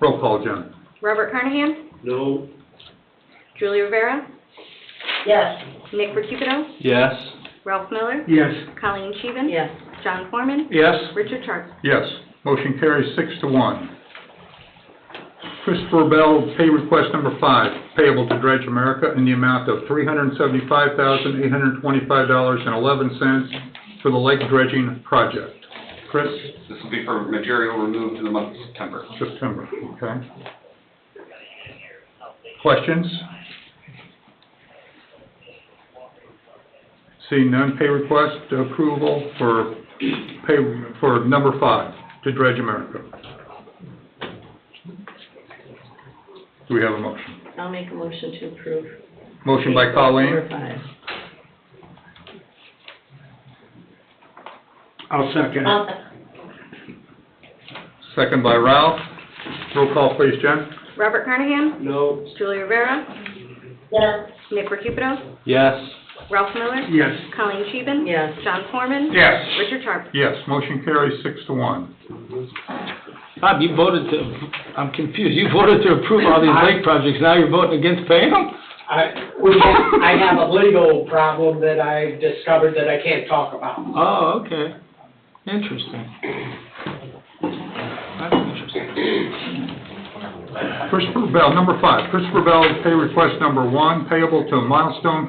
Roll call, Jen. Robert Carnahan? No. Julie Rivera? Yes. Nick Recupido? Yes. Ralph Miller? Yes. Colleen Scheven? Yes. John Foreman? Yes. Richard Sharp? Yes. Motion carries 6-1. Christopher Bell, pay request number 5, payable to Dredge America in the amount of $375,825.11 for the lake dredging project. Chris? This will be for material removed in the month of September. September, okay. Questions? Seeing none, pay request approval for number 5 to Dredge America. Do we have a motion? I'll make a motion to approve. Motion by Number Colleen, 5. I'll second. second by Ralph. Roll call, please, Jen. Robert Carnahan? No. Julie Rivera? Yes. Nick Recupido? Yes. Ralph Miller? Yes. Colleen Scheven? Yes. John Foreman? Yes. Richard Sharp? Yes, motion carries 6-1. Bob, you voted to, I'm confused, you voted to approve all these lake projects, now you're voting against paying them? I have a legal problem that I discovered that I can't talk about. Oh, okay. Interesting. That's interesting. Christopher Bell, number 5, Christopher Bell, pay request number 1, payable to Milestone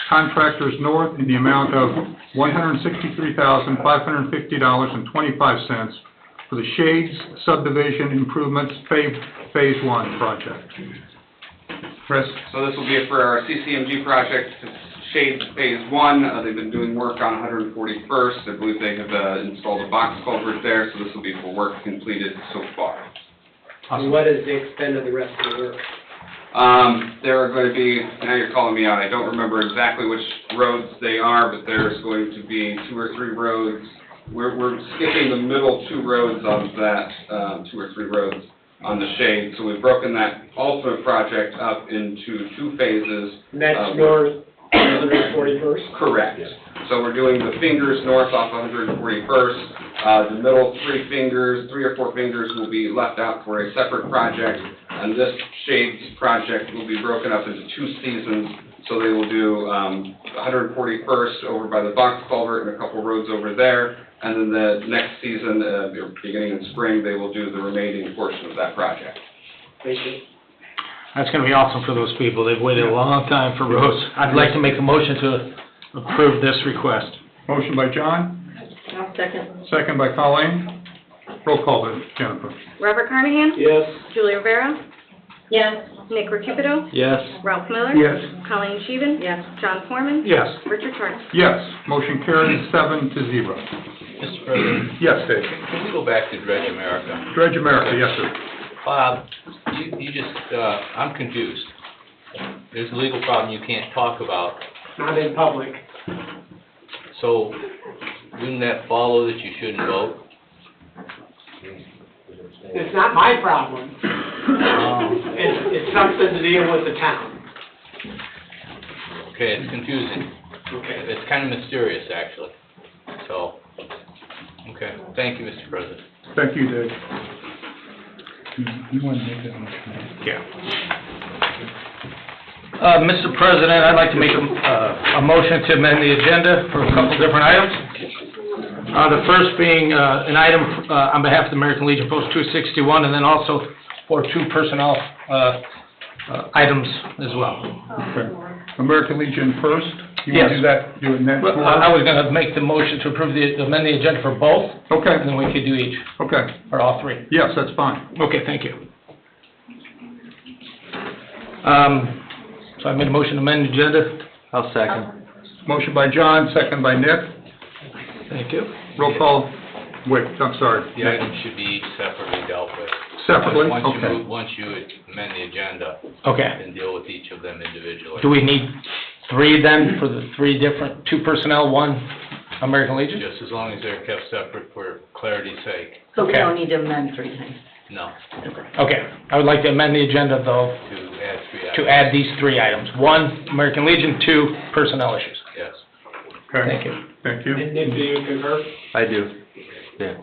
Contractors North in the amount of $163,550.25 for the Shades Subdivision Improvements Phase 1 project. Chris? So this will be for our CCMG project, Shades Phase 1. They've been doing work on 141st. I believe they have installed a box culvert there, so this will be for work completed so far. And what is the extent of the rest of the work? There are going to be, now you're calling me out, I don't remember exactly which roads they are, but there's going to be 2 or 3 roads. We're skipping the middle 2 roads of that, 2 or 3 roads on the shade. So we've broken that ultimate project up into 2 phases. And that's north 141st? Correct. So we're doing the fingers north off 141st. The middle 3 fingers, 3 or 4 fingers will be left out for a separate project. And this shades project will be broken up into 2 seasons. So they will do 141st over by the box culvert and a couple roads over there. And then the next season, beginning in spring, they will do the remaining portion of that project. Thank you. That's gonna be awesome for those people, they've waited a long time for roads. I'd like to make a motion to approve this request. Motion by John, I'll second. second by Colleen. Roll call, Jennifer. Robert Carnahan? Yes. Julie Rivera? Yes. Nick Recupido? Yes. Ralph Miller? Yes. Colleen Scheven? Yes. John Foreman? Yes. Richard Sharp? Yes, motion carries 7-0. Mr. President, Yes, Dave. can we go back to Dredge America? Dredge America, yes, sir. Bob, you just, I'm confused. There's a legal problem you can't talk about, Not in public. so wouldn't that follow that you shouldn't vote? It's not my problem. It's something to deal with the town. Okay, it's confusing. Okay. It's kind of mysterious, actually. So, okay, thank you, Mr. President. Thank you, Dave. You want to make that motion? Yeah. Mr. President, I'd like to make a motion to amend the agenda for a couple different items. The first being an item on behalf of the American Legion Post 261, and then also for 2 personnel items as well. Okay. American Legion first? You want to do that, do it next? Well, I was going to make the motion to approve amend the agenda for both, Okay, and then we could do each, okay. or all 3. Yes, that's fine. Okay, thank you. So I made a motion to amend the agenda. I'll second. Motion by John, second by Nick. Thank you. Roll call, Wait, I'm sorry. The items should be each separately dealt with. Separately? Once you Okay. move- Once you amend the agenda, Okay. then deal with each of them individually. Do we need three then for the three different, two personnel, one American Legion? Just as long as they're kept separate for clarity's sake, So we Okay. don't need to amend 3 times. no, Okay, I would like to amend the agenda though, to add 3 items. to add these 3 items. 1, American Legion, 2, personnel issues. Yes. Okay. Thank you. Thank you. And do you concur? I do. Yeah.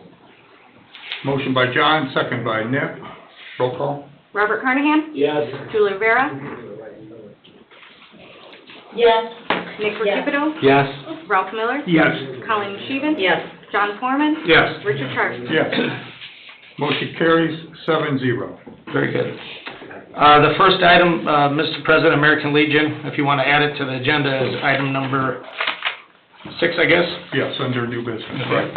Motion by John, second by Nick. Roll call? Robert Carnahan? Yes. Julie Rivera? Yes. Nick Yes. Recupero? Yes. Ralph Miller? Yes. Colleen Scheven? Yes. John Foreman? Yes. Richard Sharp? Yes. Motion carries 7-0. Very good. The first item, Mr. President, American Legion, if you want to add it to the agenda, is item number 6, I guess. Yes, under new business, right?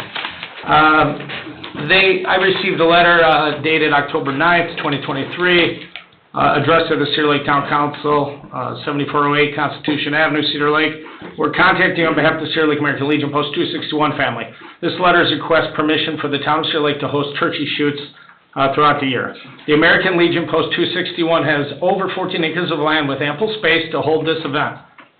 I received a letter dated October 9th, 2023, addressed to the Cedar Lake Town Council, 7408 Constitution Avenue, Cedar Lake. We're contacting on behalf of the Cedar Lake American Legion Post 261 family. This letter requests permission for the town of Cedar Lake to host turkey shoots throughout the year. The American Legion Post 261 has over 14 acres of land with ample space to hold this event.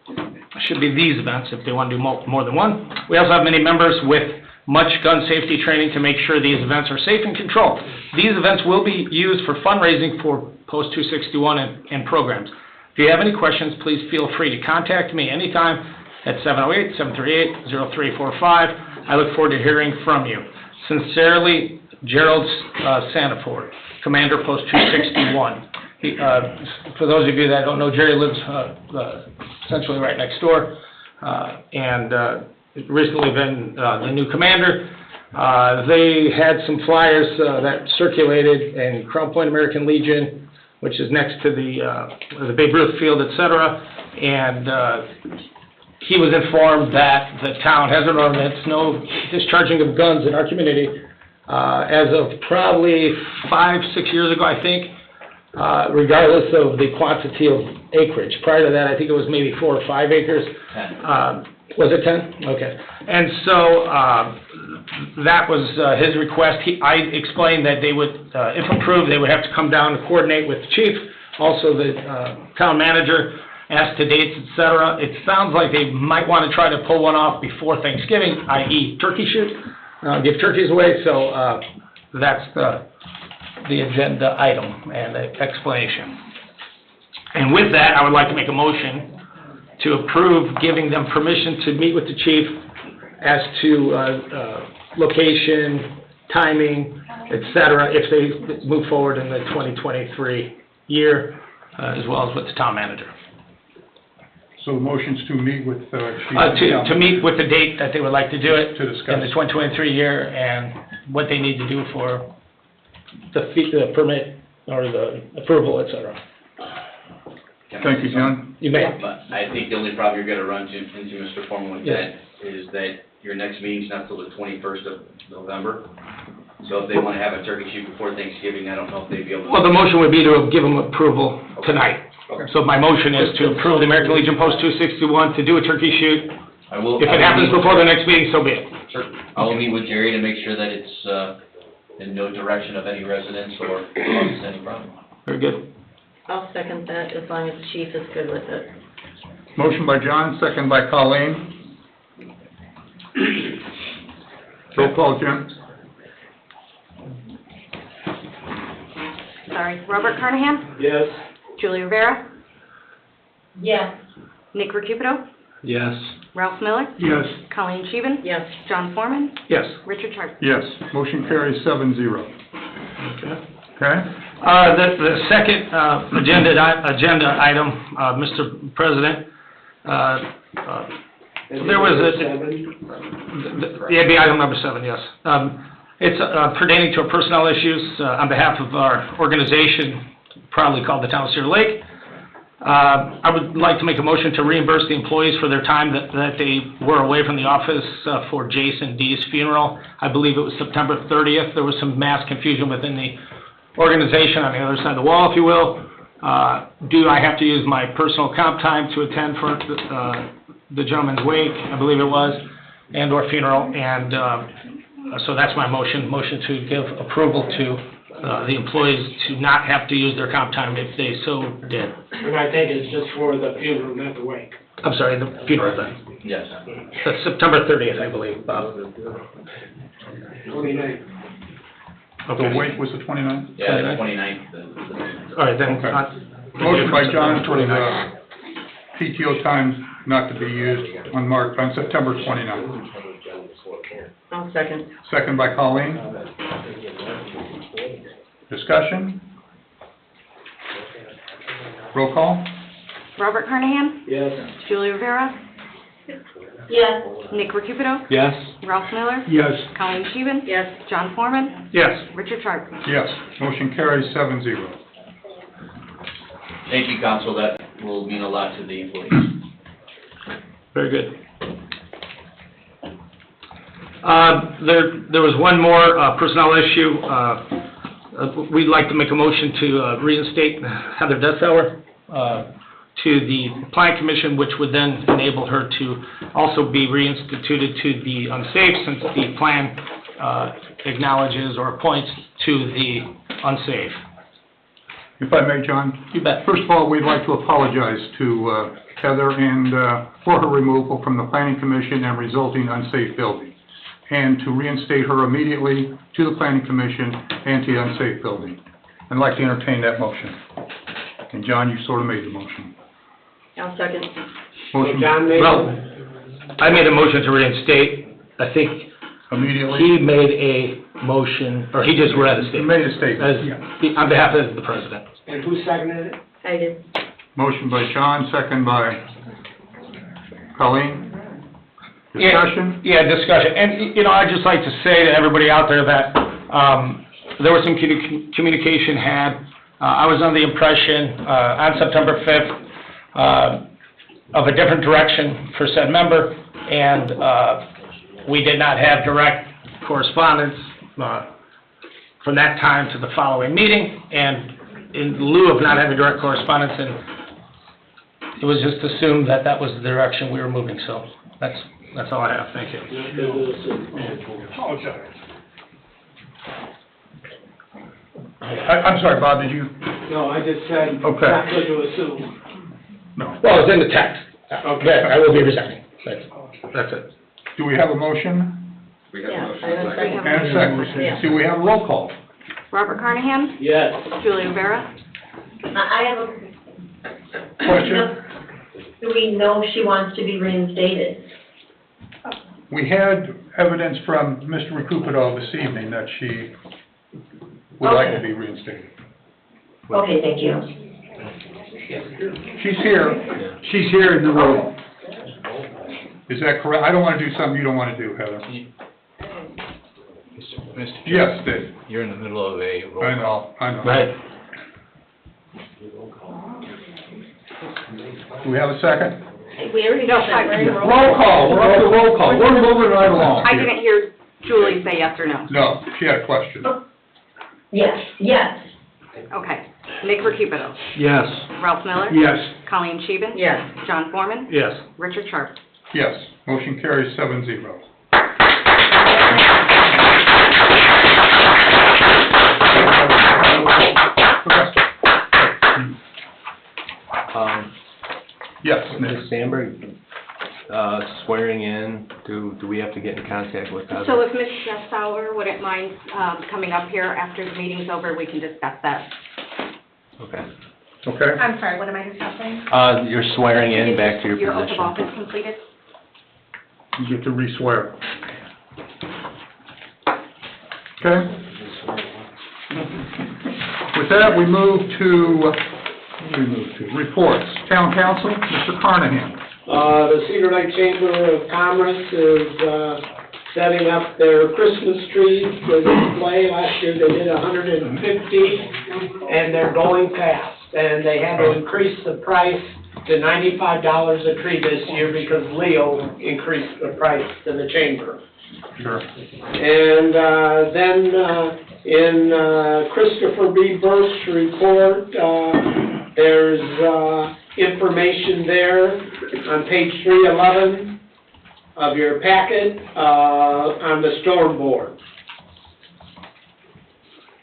It should be these events if they want to do more than one. We also have many members with much gun safety training to make sure these events are safe and controlled. These events will be used for fundraising for Post 261 and programs. If you have any questions, please feel free to contact me anytime at 708-738-0345. I look forward to hearing from you. Sincerely, Gerald Sanaford, Commander Post 261. For those of you that don't know, Jerry lives essentially right next door, and recently been the new commander. They had some flyers that circulated in Crown Point American Legion, which is next to the Babe Ruth Field, et cetera, and he was informed that the town has an ordinance, no discharging of guns in our community, as of probably 5-6 years ago, I think, regardless of the quantity of acreage. Prior to that, I think it was maybe 4 or 5 acres. 10. Was it 10? Okay. And so that was his request. I explained that they would, if approved, they would have to come down and coordinate with the chief, also the town manager, as to dates, et cetera. It sounds like they might want to try to pull one off before Thanksgiving, i.e. turkey shoot, give turkeys away. So that's the agenda item and the explanation. And with that, I would like to make a motion to approve giving them permission to meet with the chief as to location, timing, et cetera, if they move forward in the 2023 year, as well as with the town manager. So motion's to meet with Chief. To meet with the date that they would like to do it To discuss. in the 2023 year and what they need to do for the permit or the approval, et cetera. Thank you, John. You may. But I think the only problem you're gonna run into, Mr. Foreman, with that is that your next meeting's not till the 21st of November. So if they wanna have a turkey shoot before Thanksgiving, I don't know if they'd be able to. Well, the motion would be to give them approval tonight. Okay. So my motion is to approve the American Legion Post 261 to do a turkey shoot. I will. If it happens before the next meeting, so be it. Sure. I will meet with Jerry to make sure that it's, in no direction of any residents or causes any problem. Very good. I'll second that as long as the chief is good with it. Motion by John, second by Colleen. Roll call, Jim. Sorry. Robert Carnahan? Yes. Julie Rivera? Yes. Nick Recupero? Yes. Ralph Miller? Yes. Colleen Scheven? Yes. John Foreman? Yes. Richard Sharp? Yes. Motion carries 7-0. Okay. Okay? The second agenda item, Mr. President, there was it'd be item number 7, yes. It's pertaining to personnel issues on behalf of our organization, proudly called the Town of Cedar Lake. I would like to make a motion to reimburse the employees for their time that they were away from the office for Jason D's funeral. I believe it was September 30th. There was some mass confusion within the organization on the other side of the wall, if you will. Do I have to use my personal comp time to attend for the gentleman's wake, I believe it was, and/or funeral? And So that's my motion to give approval to the employees to not have to use their comp time if they so did. And I think it's just for the funeral, not the wake. I'm sorry, the funeral thing. Yes. That's September 30th, I believe, Bob. 29. The wait was the 29th? Yeah, the 29th. All right, then. Okay. Motion by John for the PTO time not to be used on September 29th. I'll second. Second by Colleen. Discussion? Roll call? Robert Carnahan? Yes. Julie Rivera? Yes. Nick Recupero? Yes. Ralph Miller? Yes. Colleen Scheven? Yes. John Foreman? Yes. Richard Sharp? Yes. Motion carries 7-0. Thank you, council, that will mean a lot to the employees. Very good. There was one more personnel issue. We'd like to make a motion to reinstate Heather Dessauer to the Plan Commission, which would then enable her to also be reinstituted to the unsafe, since the plan acknowledges or points to the unsafe. If I may, John? You bet. First of all, we'd like to apologize to Heather and for her removal from the Planning Commission and resulting unsafe building, and to reinstate her immediately to the Planning Commission and to the unsafe building. I'd like to entertain that motion. And John, you sort of made the motion. I'll second. Motion John made Well, I made a motion to reinstate. I think immediately? he made a motion, or he just read a You statement. made a statement. On behalf of the president. And who seconded it? I did. Motion by John, second by Colleen. Discussion? Yeah, discussion. And, I'd just like to say to everybody out there that there was some communication had. I was under the impression on September 5th of a different direction for said member, and we did not have direct correspondence from that time to the following meeting, and in lieu of not having direct correspondence, and it was just assumed that that was the direction we were moving, so that's all I have, thank you. I'm sorry, Bob, did you? No, I just said, Okay. not good to assume. No. Well, it's in the text. Okay. Yeah, I will be resigning, that's it. Do we have a motion? We have a Yeah, motion. I have a second. And a second. Yeah. Do we have a roll call? Robert Carnahan? Yes. Julie Rivera? I have a Question? Do we know if she wants to be reinstated? We had evidence from Mr. Recupero this evening that she would like to be reinstated. Okay, thank you. She's here. She's here in the room. Is that correct? I don't want to do something you don't want to do, Heather. Mr. Yes, Dave. You're in the middle of a roll I call. know, I know. Right. Do we have a second? We already know that. Roll call, we're up to roll call. We're moving right along. I didn't hear Julie say yes or no. No, she had a question. Yes, yes. Okay. Nick Recupero? Yes. Ralph Miller? Yes. Colleen Scheven? Yes. John Foreman? Yes. Richard Sharp? Yes, motion carries 7-0. Yes, Nick. Ms. Sandberg, swearing in, do we have to get in contact with Heather? So if Ms. Sauer wouldn't mind coming up here after the meeting's over, we can discuss that. Okay. Okay. I'm sorry, what am I discussing? You're swearing in back to your Your oath of position. office completed? You get to re-swear. Okay? With that, we move to reports. Town Council, Mr. Carnahan. The Cedar Lake Chamber of Commerce is setting up their Christmas trees for display. Last year they did 150, and they're going fast. And they had to increase the price to $95 a tree this year because Leo increased the price to the chamber. Sure. And then in Christopher B. Burke's report, there's information there on page 311 of your packet, on the storm board.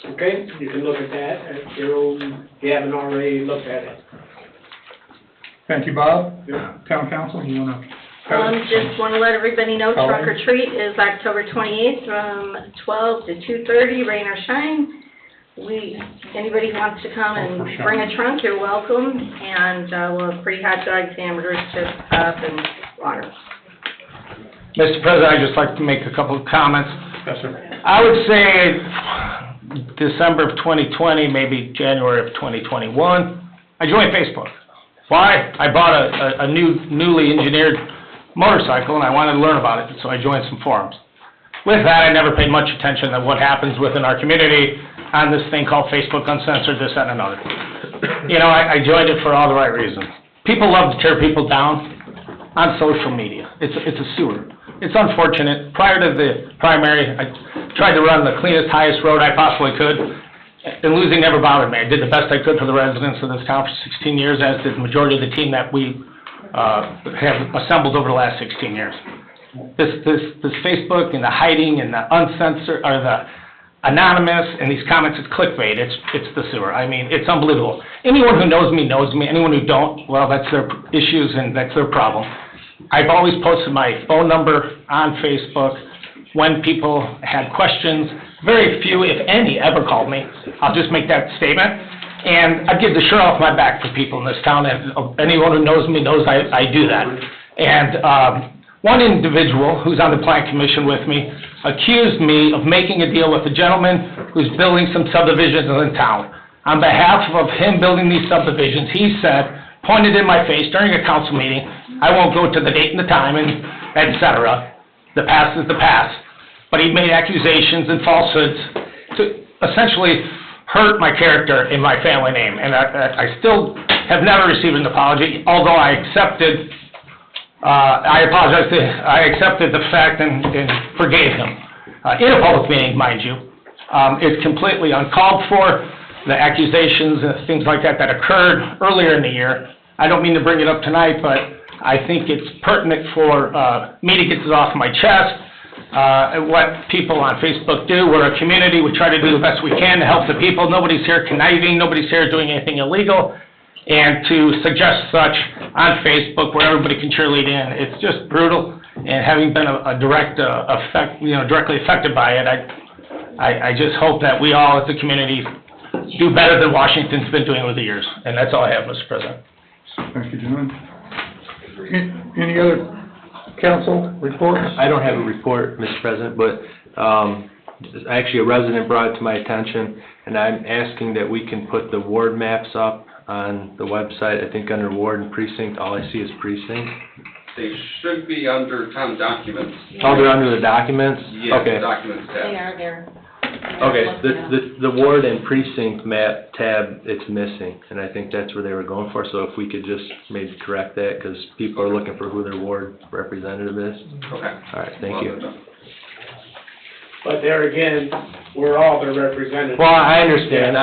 Okay, you can look at that at your own, if you haven't already looked at it. Thank you, Bob. Yeah. Town council, you wanna? Just want to let everybody know, trunk or treat is October 28th from 12 to 2:30, rain or shine. Anybody who wants to come and bring a trunk, you're welcome, and we'll have free hot dogs, hamburgers, chips, pop, and water. Mr. President, I'd just like to make a couple of comments. Yes, sir. I would say December of 2020, maybe January of 2021, I joined Facebook. Why? I bought a newly engineered motorcycle and I wanted to learn about it, so I joined some forums. With that, I never paid much attention to what happens within our community on this thing called Facebook Uncensored, this, that, and another. You know, I joined it for all the right reasons. People love to tear people down on social media. It's a sewer. It's unfortunate. Prior to the primary, I tried to run the cleanest, highest road I possibly could, and losing never bothered me. I did the best I could for the residents of this town for 16 years, as did the majority of the team that we have assembled over the last 16 years. This Facebook and the hiding and the uncensored, or the anonymous, and these comments, it's clickbait. It's the sewer. I mean, it's unbelievable. Anyone who knows me knows me. Anyone who don't, well, that's their issues and that's their problem. I've always posted my phone number on Facebook when people had questions. Very few, if any, ever called me. I'll just make that statement. And I give the shirt off my back for people in this town, and anyone who knows me knows I do that. And one individual who's on the Plan Commission with me accused me of making a deal with a gentleman who's building some subdivisions in town. On behalf of him building these subdivisions, he said, pointed in my face during a council meeting, I won't go to the date and the time, and et cetera. The past is the past. But he made accusations and falsehoods to essentially hurt my character and my family name. And I still have never received an apology, although I accepted the fact and forgave him. In a public meeting, mind you. It's completely uncalled for. The accusations and things like that occurred earlier in the year. I don't mean to bring it up tonight, but I think it's pertinent for me to get this off my chest. What people on Facebook do, we're a community, we try to do the best we can to help the people. Nobody's here conniving, nobody's here doing anything illegal. And to suggest such on Facebook where everybody can cheerlead in, it's just brutal. And having been a direct directly affected by it, I just hope that we all as a community do better than Washington's been doing over the years. And that's all I have, Mr. President. Thank you, John. Any other council reports? I don't have a report, Mr. President, but actually a resident brought it to my attention, and I'm asking that we can put the ward maps up on the website. I think under ward and precinct, all I see is precinct. They should be under town documents. Oh, they're under the documents? Yes, Okay. documents tab. They are there. Okay, the ward and precinct map tab, it's missing, and I think that's where they were going for, so if we could just maybe correct that, because people are looking for who their ward representative is. Okay. All right, thank you. But there again, we're all the representatives. Well, I understand,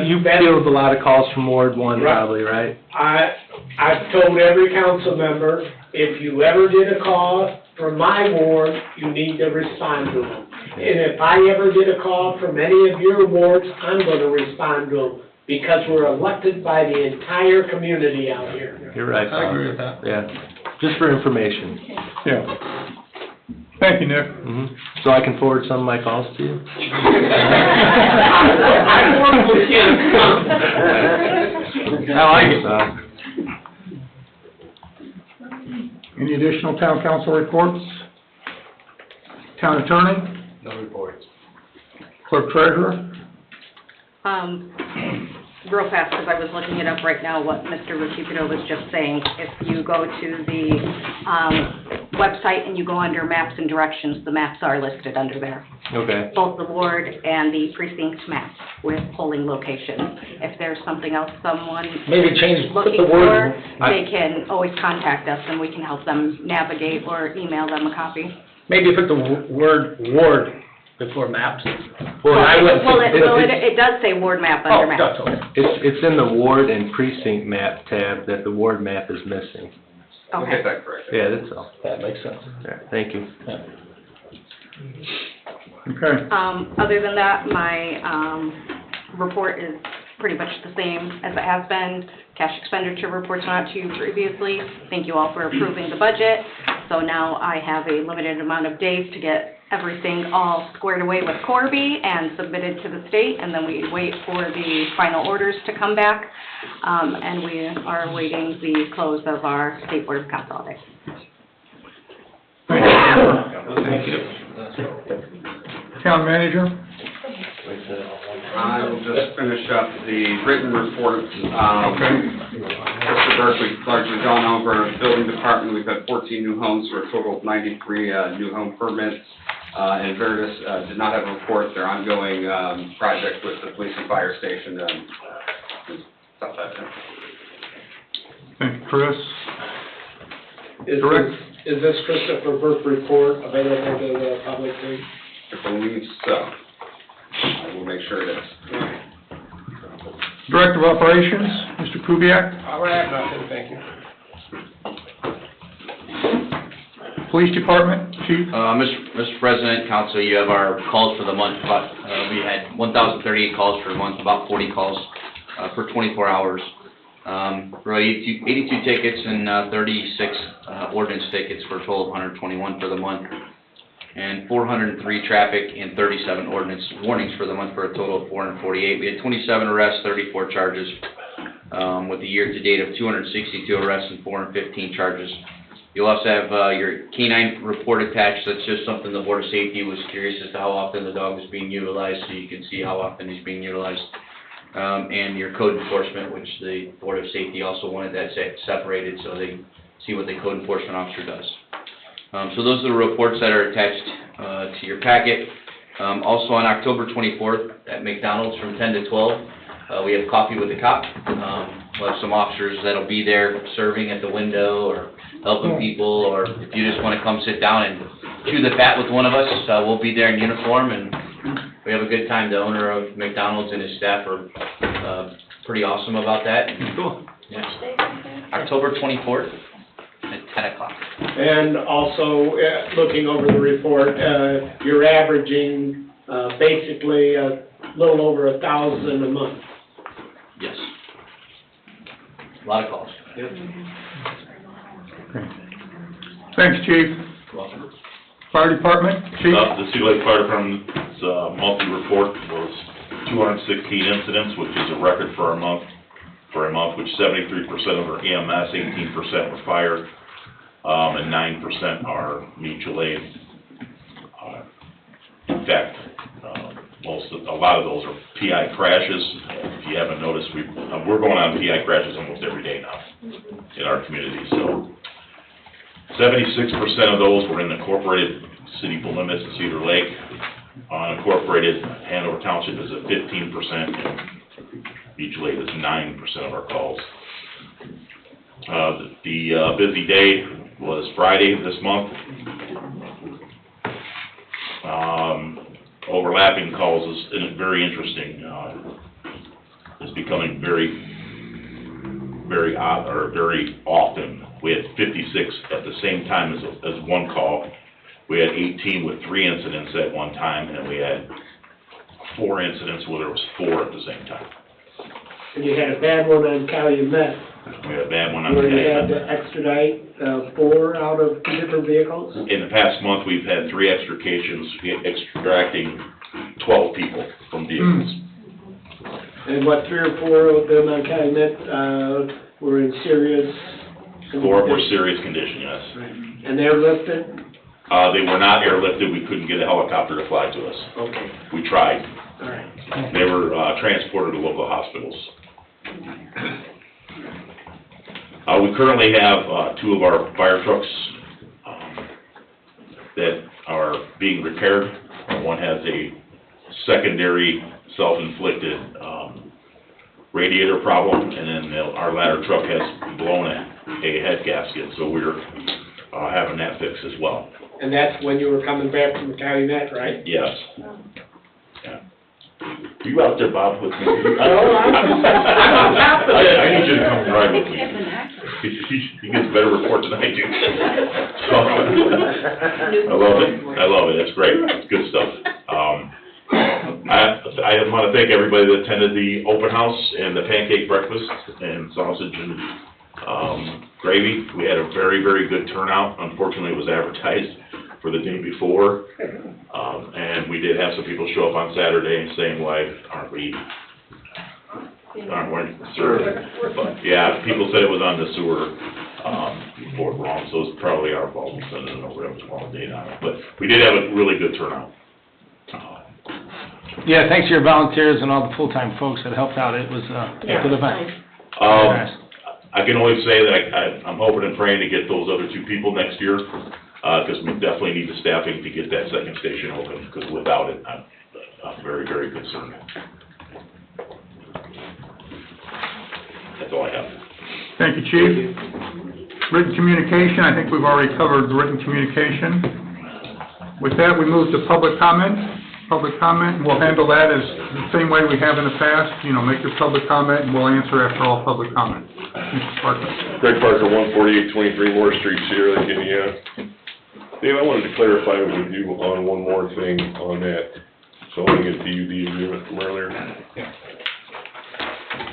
you field a lot of calls from Ward 1 Right. probably, right? I've told every council member, if you ever get a call from my ward, you need to respond to them. And if I ever get a call from any of your wards, I'm gonna respond to them, because we're elected by the entire community out here. You're right, Bob. I agree with that. Yeah, just for information. Yeah. Thank you, Nick. So I can forward some of my calls to you? I work with you. I like it, Bob. Any additional town council reports? Town attorney? No reports. Clerk treasurer? Real fast, because I was looking it up right now, what Mr. Recupito was just saying. If you go to the website and you go under maps and directions, the maps are listed under there. Okay. Both the ward and the precinct maps with polling locations. If there's something else someone Maybe change, put looking the word. for, they can always contact us and we can help them navigate or email them a copy. Maybe put the word ward before maps. It does say ward map under maps. Okay. It's in the ward and precinct map tab that the ward map is missing. We'll Okay. get that corrected. Yeah, that's all. That makes sense. Yeah, thank you. Okay. Other than that, my, report is pretty much the same as it has been. Cash expenditure reports went out to you previously. Thank you all for approving the budget. So now I have a limited amount of days to get everything all squared away with Corby and submitted to the state, and then we wait for the final orders to come back. And we are awaiting the close of our State Board of Accounts audit. Thank you. Town manager? I will just finish up the written reports. Mr. Berkeley largely gone over building department. We've had 14 new homes for a total of 93 new home permits. And Veritas did not have a report. Their ongoing project with the police and fire station and stuff like that. Thank you, Chris. Is this Christopher Burke report available to the public too? I believe so. I will make sure it is. Director of Operations, Mr. Kubiak. I have nothing, thank you. Police Department, Chief. Mr. President, Council, you have our calls for the month. We had 1,038 calls for the month, about 40 calls per 24 hours. Really 82 tickets and 36 ordinance tickets for a total of 121 for the month. And 403 traffic and 37 ordinance warnings for the month for a total of 448. We had 27 arrests, 34 charges, with a year-to-date of 262 arrests and 415 charges. You'll also have your canine report attached. That's just something the Board of Safety was curious as to how often the dog was being utilized, so you can see how often he's being utilized. And your code enforcement, which the Board of Safety also wanted that separated so they see what the code enforcement officer does. So those are the reports that are attached to your packet. Also on October 24th at McDonald's from 10 to 12, we have Coffee with the Cop. We'll have some officers that'll be there serving at the window or helping people, or if you just want to come sit down and chew the fat with one of us, we'll be there in uniform, and we have a good time. The owner of McDonald's and his staff are pretty awesome about that. Cool. Yeah. October 24th at 10 o'clock. And also, looking over the report, you're averaging basically a little over 1,000 a month. Yes. A lot of calls. Yep. Okay. Thanks, Chief. Welcome. Fire Department, Chief. The Sea Lake Fire Department's monthly report was 216 incidents, which is a record for a month, which 73% of our EMS, 18% were fire, and 9% are mutual aid. In fact, a lot of those are PI crashes. If you haven't noticed, we're going on PI crashes almost every day now in our community. So 76% of those were in the incorporated city limits in Cedar Lake. Unincorporated, Hanover Township is at 15%, and mutual aid is 9% of our calls. The busy day was Friday this month. Overlapping calls is very interesting. It's becoming very odd, or very often. We had 56 at the same time as one call. We had 18 with 3 incidents at one time, and we had 4 incidents where there was 4 at the same time. And you had a bad one on Calumet, We had a bad one on where you had to Calumet. extradite 4 out of 2 different vehicles. In the past month, we've had 3 extrications, extracting 12 people from vehicles. And what, 3 or 4 of them on Calumet were in serious? 4 were serious condition, yes. And they're lifted? They were not airlifted. We couldn't get a helicopter to fly to us. Okay, We tried. all right. They were transported to local hospitals. We currently have 2 of our fire trucks that are being repaired. One has a secondary self-inflicted radiator problem, and then our ladder truck has blown a head gasket, so we're having that fixed as well. And that's when you were coming back from Calumet, right? Yes. Yeah. You out there, Bob, with me? I'm on top of it. I need you to come drive with me. he gets a better report than I do. So, I love it, it's great, it's good stuff. I want to thank everybody that attended the open house and the pancake breakfast and sausage and gravy. We had a very, very good turnout. Unfortunately, it was advertised for the day before. And we did have some people show up on Saturday saying, why aren't we served? But yeah, people said it was on the sewer board wrong, so it's probably our fault. We sent it over, it was wrong date on it. But we did have a really good turnout. Yeah, thanks to your volunteers and all the full-time folks that helped out. It was a good event. I can only say that I'm hoping and praying to get those other two people next year, because we definitely need the staffing to get that second station open, because without it, I'm very, very concerned. That's all I have. Thank you, Chief. Written communication, I think we've already covered written communication. With that, we move to public comment. Public comment, we'll handle that as the same way we have in the past. You know, make your public comment, and we'll answer after all public comment. Mr. Parker. Greg Parker, 14823 Moore Street, Sierra, Indiana. Dave, I wanted to clarify with you on one more thing on that zoning and PUD agreement from earlier.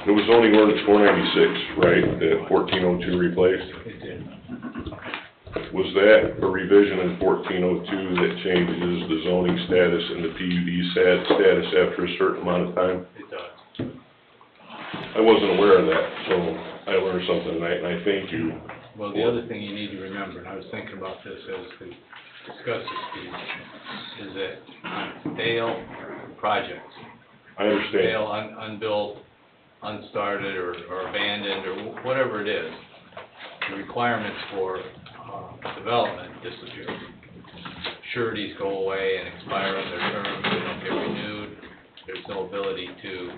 It was zoning ordinance 496, right, that 1402 replaced? It did. Was that a revision in 1402 that changes the zoning status and the PUD status after a certain amount of time? It does. I wasn't aware of that, so I learned something tonight, and I thank you. Well, the other thing you need to remember, and I was thinking about this as we discussed this, Steve, is that on stale projects, I understand. stale, unbuilt, unstarted, or abandoned, or whatever it is, the requirements for development disappear. Sureties go away and expire on their terms, they don't get renewed, there's no ability to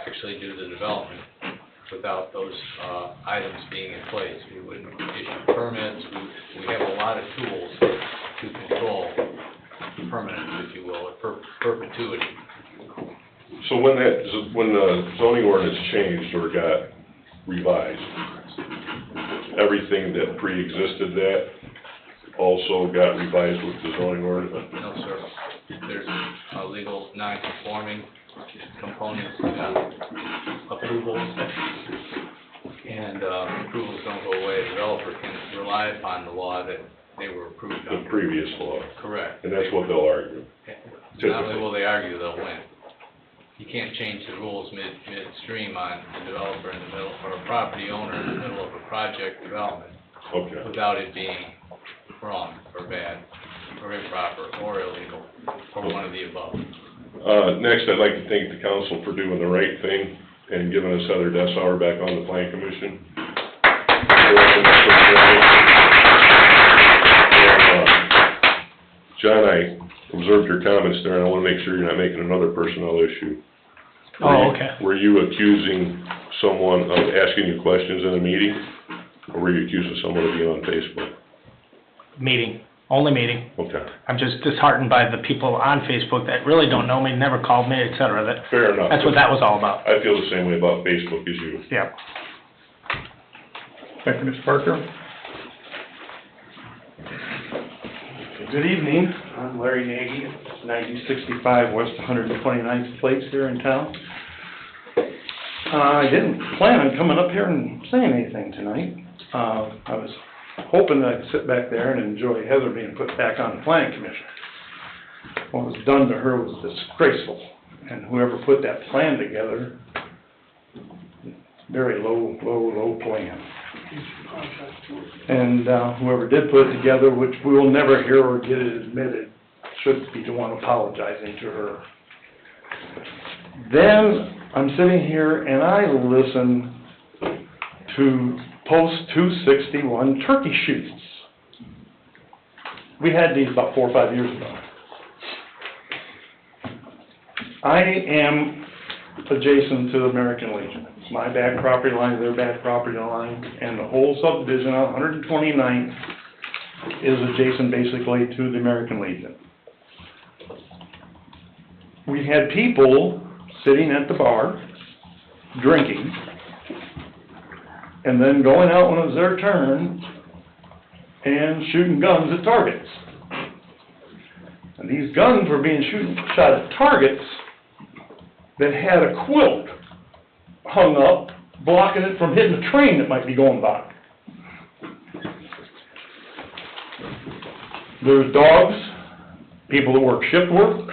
actually do the development without those items being in place. We wouldn't issue permits, we have a lot of tools to control permanence, if you will, or perpetuity. So when the zoning ordinance changed or got revised, everything that pre-existed that also got revised with the zoning ordinance? No, sir. There's legal non-conforming components to approvals, and approvals don't go away. The developer can rely upon the law that they were approved The under. previous law. Correct. And that's what they'll argue. Not only will they argue, they'll win. You can't change the rules midstream on the developer in the middle, or a property owner in the middle of a project development. Okay. Without it being wrong, or bad, or improper, or illegal, or one of the above. Next, I'd like to thank the council for doing the right thing and giving us Heather Dessauer back on the plan commission. John, I observed your comments there, and I want to make sure you're not making another personnel issue. Oh, okay. Were you accusing someone of asking you questions in a meeting, or were you accusing someone of being on Facebook? Meeting, only meeting. Okay. I'm just disheartened by the people on Facebook that really don't know me, never called me, et cetera. Fair enough. That's what that was all about. I feel the same way about Facebook as you. Yeah. Thank you, Mr. Parker. Good evening, I'm Larry Nagy, 9065 West 129th Place here in town. I didn't plan on coming up here and saying anything tonight. I was hoping that I could sit back there and enjoy Heather being put back on the planning commission. What was done to her was disgraceful, and whoever put that plan together, very low plan. And whoever did put it together, which we will never hear or get it admitted, should be the one apologizing to her. Then I'm sitting here and I listen to Post 261 turkey shoots. We had these about 4 or 5 years ago. I am adjacent to the American Legion. My back property line is their back property line, and the whole subdivision on 129th is adjacent basically to the American Legion. We had people sitting at the bar, drinking, and then going out when it was their turn and shooting guns at targets. And these guns were being shot at targets that had a quilt hung up, blocking it from hitting a train that might be going by. There's dogs, people that work shift work.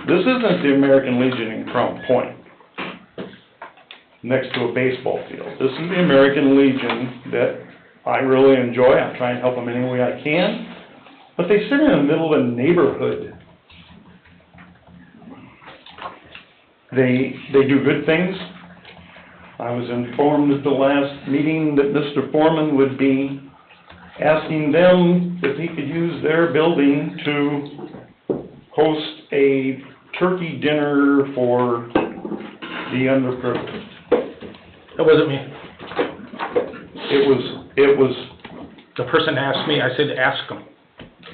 This isn't the American Legion in Crown Point, next to a baseball field. This is the American Legion that I really enjoy. I try and help them any way I can. But they sit in the middle of a neighborhood. They do good things. I was informed at the last meeting that Mr. Foreman would be asking them if he could use their building to host a turkey dinner for the underprivileged. That wasn't me. It was, The person asked me, I said, ask them.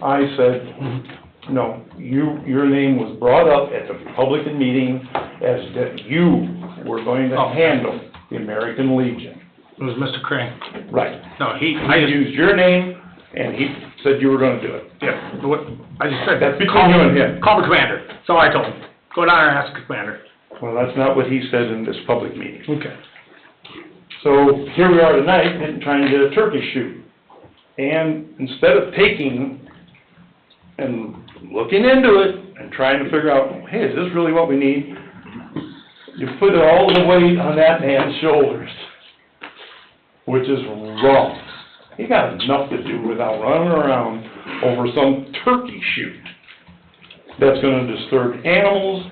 I said, no, your name was brought up at the Republican meeting as that you were going to handle the American Legion. It was Mr. Crane. Right. No, He used your name, and he said you were gonna do it. Yeah, what, I just said. That's between you and him. Call the commander. That's all I told him. Go down there and ask the commander. Well, that's not what he said in this public meeting. Okay. So here we are tonight, trying to get a turkey shoot. And instead of taking and looking into it and trying to figure out, hey, is this really what we need? You put all the weight on that man's shoulders, which is wrong. He got enough to do without running around over some turkey shoot that's gonna disturb animals,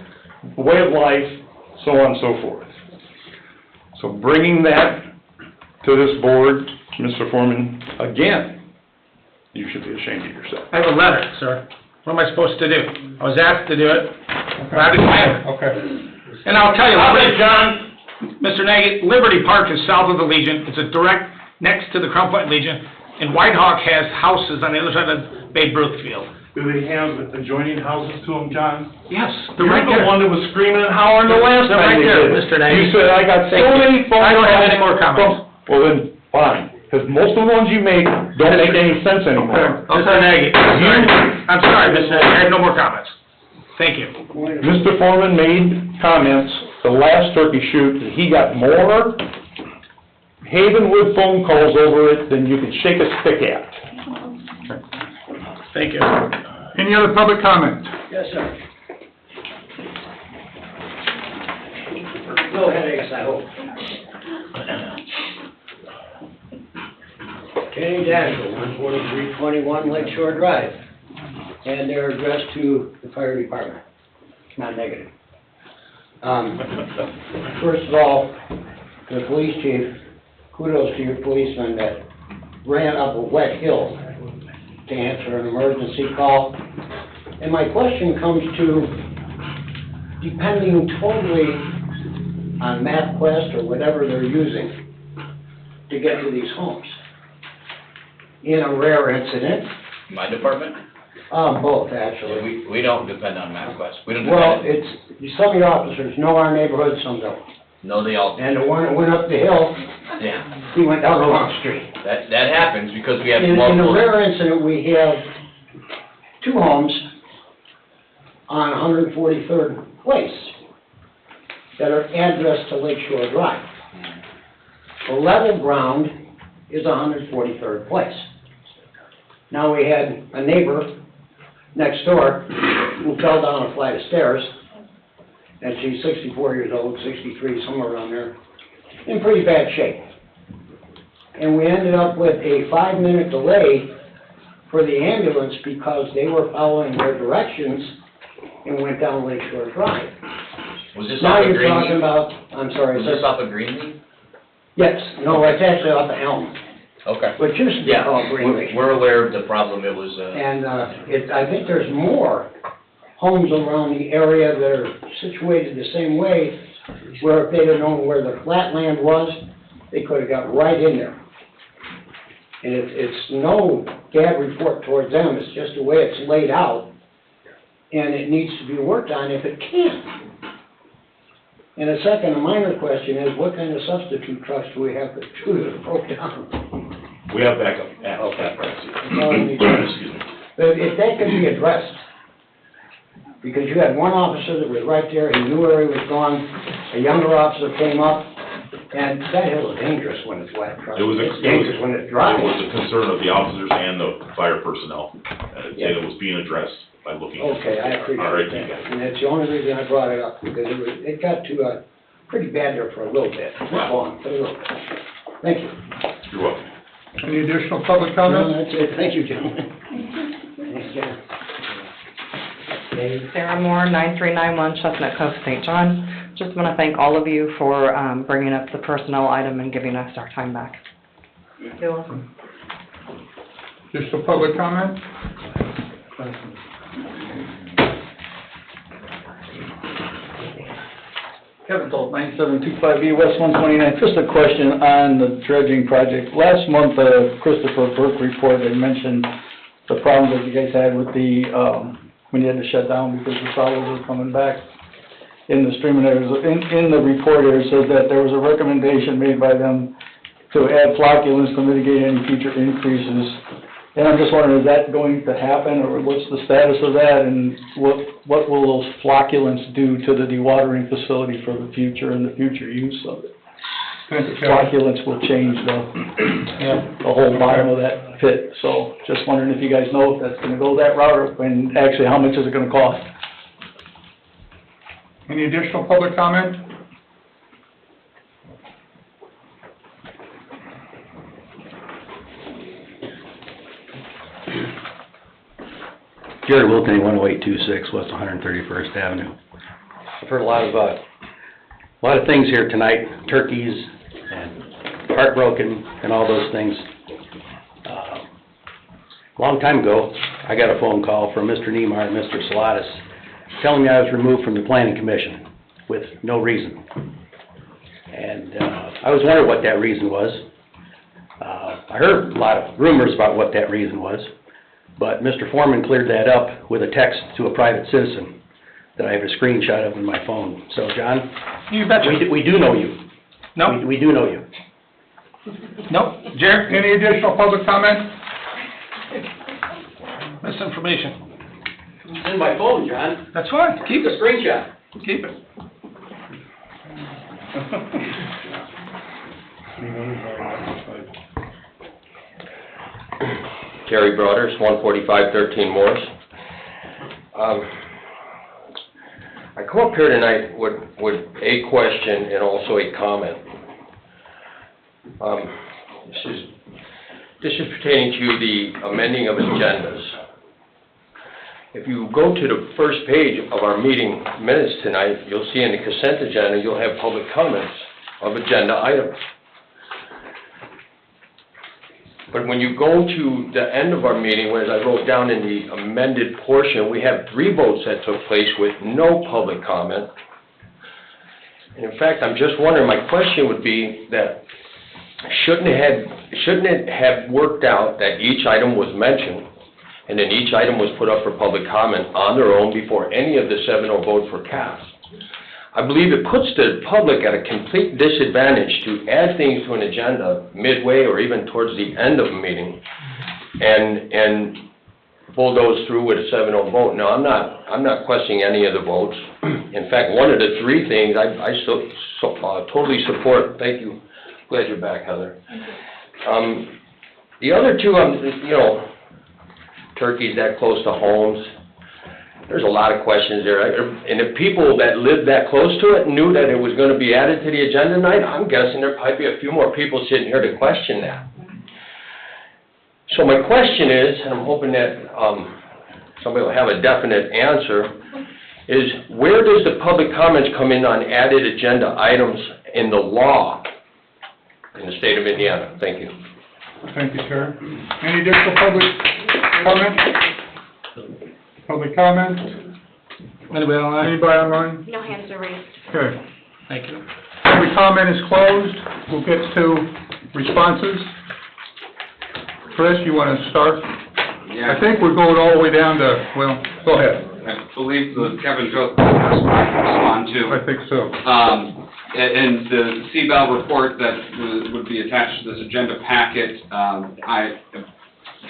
way of life, so on and so forth. So bringing that to this board, Mr. Foreman, again, you should be ashamed of yourself. I have a letter, sir. What am I supposed to do? I was asked to do it by the commander. Okay. And I'll tell you, John, Mr. Nagy, Liberty Park is south of the Legion. It's a direct next to the Crown Point Legion. And White Hawk has houses on the other side of Babe Ruth Field. Do they have adjoining houses to them, John? Yes, they're right You're there. the one that was screaming and hollering the last They're time right they there, did it. Mr. Nagy. You said, I got so Thank you. many phone calls. I don't have any more comments. Well, then, fine, because most of the ones you make don't make any sense anymore. Mr. Nagy, I'm sorry, Mr. Nagy, I have no more comments. Thank you. Mr. Foreman made comments the last turkey shoot that he got more Havenwood phone calls over it than you could shake a stick at. Thank you. Any other public comment? Yes, sir. No headaches, I hope. Kenny Dashel, 14321 Lakeshore Drive, and they're addressed to the fire department, not negative. First of all, the police chief, kudos to your policeman that ran up a wet hill to answer an emergency call. And my question comes to, depending totally on MapQuest or whatever they're using to get to these homes. In a rare incident, My department? both actually. We don't depend on MapQuest. We don't Well, depend, some of your officers know our neighborhood, some don't. no, they all, And the one that went up the hill, yeah. he went down the wrong street. That happens because we have In a multiple. rare incident, we have two homes on 143rd Place that are addressed to Lakeshore Drive. The level ground is 143rd Place. Now, we had a neighbor next door who fell down a flight of stairs, and she's 64 years old, 63, somewhere around there, in pretty bad shape. And we ended up with a 5-minute delay for the ambulance because they were following their directions and went down Lakeshore Drive. Was this Now off of you're talking Greenleaf? about, I'm sorry, Was sir. this off of Greenleaf? Yes, no, it's actually off the Elm, Okay. which used to be Yeah, called Greenleaf. we're aware of the problem. It was, And, I think there's more homes around the area that are situated the same way, where if they'd have known where the flat land was, they could have got right in there. And it's no bad report towards them, it's just the way it's laid out, and it needs to be worked on if it can. And a second, a minor question is, what kind of substitute trucks do we have that broke down? We have backup. Okay. Excuse me. But if that could be addressed, because you had one officer that was right there, he knew where he was going, a younger officer came up, and that hill is dangerous when it's wet. It's dangerous when it's dry. It was a concern of the officers and the fire personnel, and it was being addressed by looking at. Okay, I All right, appreciate you that. got it. And that's the only reason I brought it up, because it got to, pretty bad there for a little bit. Not long, but a little bit. Thank you. You're welcome. Any additional public No, comment? that's it. Thank you, gentlemen. Thanks, Jen. Sarah Moore, 9391 Chestnut Cove, St. John. Just want to thank all of you for bringing up the personnel item and giving us our time back. You're welcome. Additional public comment? Kevin Tolt, 9725E West 129. Just a question on the dredging project. Last month, Christopher Burke reported and mentioned the problems that you guys had with the, when you had to shut down because the solids were coming back in the stream. And there was, in the report, it says that there was a recommendation made by them to add flocculants to mitigate any future increases. And I'm just wondering, is that going to happen, or what's the status of that, and what will those flocculants do to the dewatering facility for the future and the future use of it? Flocculants will change the whole bottom of that pit, so just wondering if you guys know if that's gonna go that route, and actually how much is it gonna cost? Any additional public comment? Jerry Wilkeny, 10826 West 131st Avenue. I've heard a lot of things here tonight, turkeys and heartbroken and all those things. A long time ago, I got a phone call from Mr. Niemeyer and Mr. Salatas telling me I was removed from the planning commission with no reason. And I was wondering what that reason was. I heard a lot of rumors about what that reason was. But Mr. Foreman cleared that up with a text to a private citizen that I have a screenshot of in my phone. So, John, You betcha. we do know you. No, We do know you. no, Jared, Any additional public comment? misinformation. It's in my phone, John. That's fine, keep it, Screenshot. keep it. Terry Broders, 14513 Morris. I come up here tonight with a question and also a comment. This is pertaining to the amending of agendas. If you go to the first page of our meeting minutes tonight, you'll see in the consent agenda, you'll have public comments of agenda items. But when you go to the end of our meeting, as I wrote down in the amended portion, we have 3 votes that took place with no public comment. And in fact, I'm just wondering, my question would be that shouldn't it have worked out that each item was mentioned, and then each item was put up for public comment on their own before any of the 7-0 votes were cast? I believe it puts the public at a complete disadvantage to add things to an agenda midway or even towards the end of a meeting and bulldoze through with a 7-0 vote. Now, I'm not questioning any of the votes. In fact, one of the 3 things I totally support. Thank you. Glad you're back, Heather. The other 2, turkeys that close to homes. There's a lot of questions there, and if people that lived that close to it knew that it was going to be added to the agenda tonight, I'm guessing there might be a few more people sitting here to question that. So my question is, and I'm hoping that somebody will have a definite answer, is where does the public comments come in on added agenda items in the law in the state of Indiana? Thank you. Thank you, sir. Any additional public comment? Public comment? Anybody online? Anybody online? No hands are raised. Okay. Thank you. Public comment is closed. We'll get to responses. Chris, you want to start? Yeah. I think we're going all the way down to, well, go ahead. I believe the Kevin Jones has to respond to. I think so. And the CBEL report that would be attached to this agenda packet,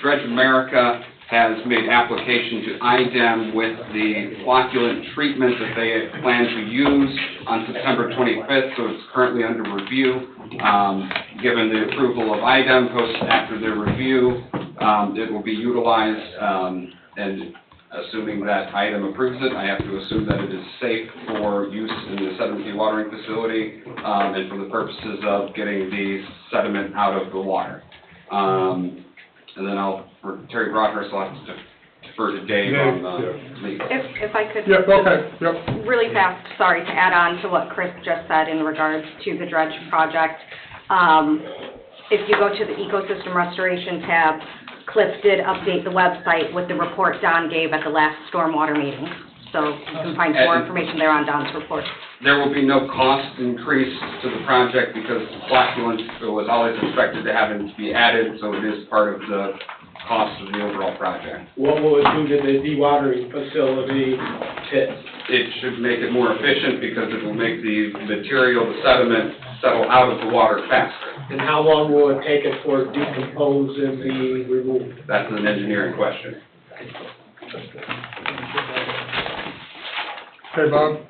Dredge America has made application to IDEM with the flocculant treatment that they plan to use on September 25th, so it's currently under review. Given the approval of IDEM, after their review, it will be utilized, and assuming that IDEM approves it, I have to assume that it is safe for use in the sediment dewatering facility, and for the purposes of getting the sediment out of the water. And then for Terry Broadhurst, I'll have to defer to Dave on the legal. If I could. Yep, okay, yep. Really fast, sorry, to add on to what Chris just said in regards to the dredge project. If you go to the ecosystem restoration tab, Cliff did update the website with the report Don gave at the last stormwater meeting. So you can find more information there on Don's report. There will be no cost increase to the project because flocculant was always expected to have it to be added, so it is part of the cost of the overall project. What will it do to the dewatering facility pits? It should make it more efficient because it will make the material, the sediment, settle out of the water faster. And how long will it take it for it to decompose and be removed? That's an engineering question. Okay, Bob?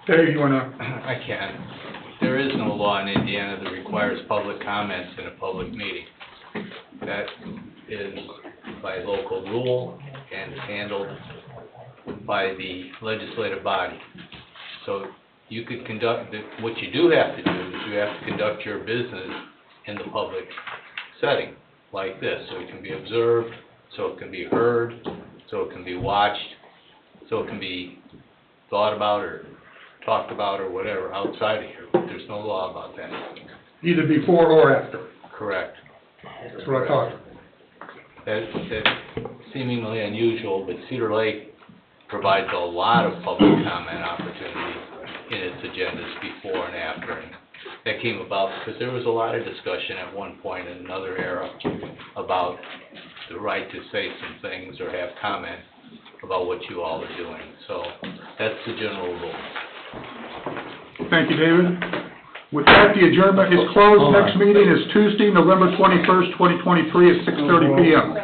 Dave, you wanna? I can. There is no law in Indiana that requires public comments in a public meeting. That is by local rule and handled by the legislative body. So you could what you do have to do is you have to conduct your business in the public setting like this, so it can be observed, so it can be heard, so it can be watched, so it can be thought about or talked about or whatever outside of here. There's no law about that. Either before or after. Correct. That's what I thought. That's seemingly unusual, but Cedar Lake provides a lot of public comment opportunities in its agendas before and after. And that came about because there was a lot of discussion at one point in another era about the right to say some things or have comment about what you all are doing. So that's the general rule. Thank you, David. With that, the adjournment is closed. Next meeting is Tuesday, November 21st, 2023 at 6:30 PM.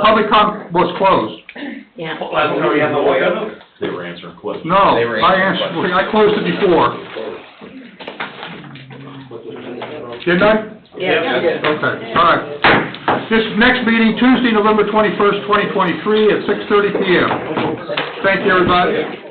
Public comment was closed. Yeah. They were answering questions. No, I closed it before. Didn't I? Yeah. Okay, all right. This next meeting, Tuesday, November 21st, 2023 at 6:30 PM. Thank you, everybody.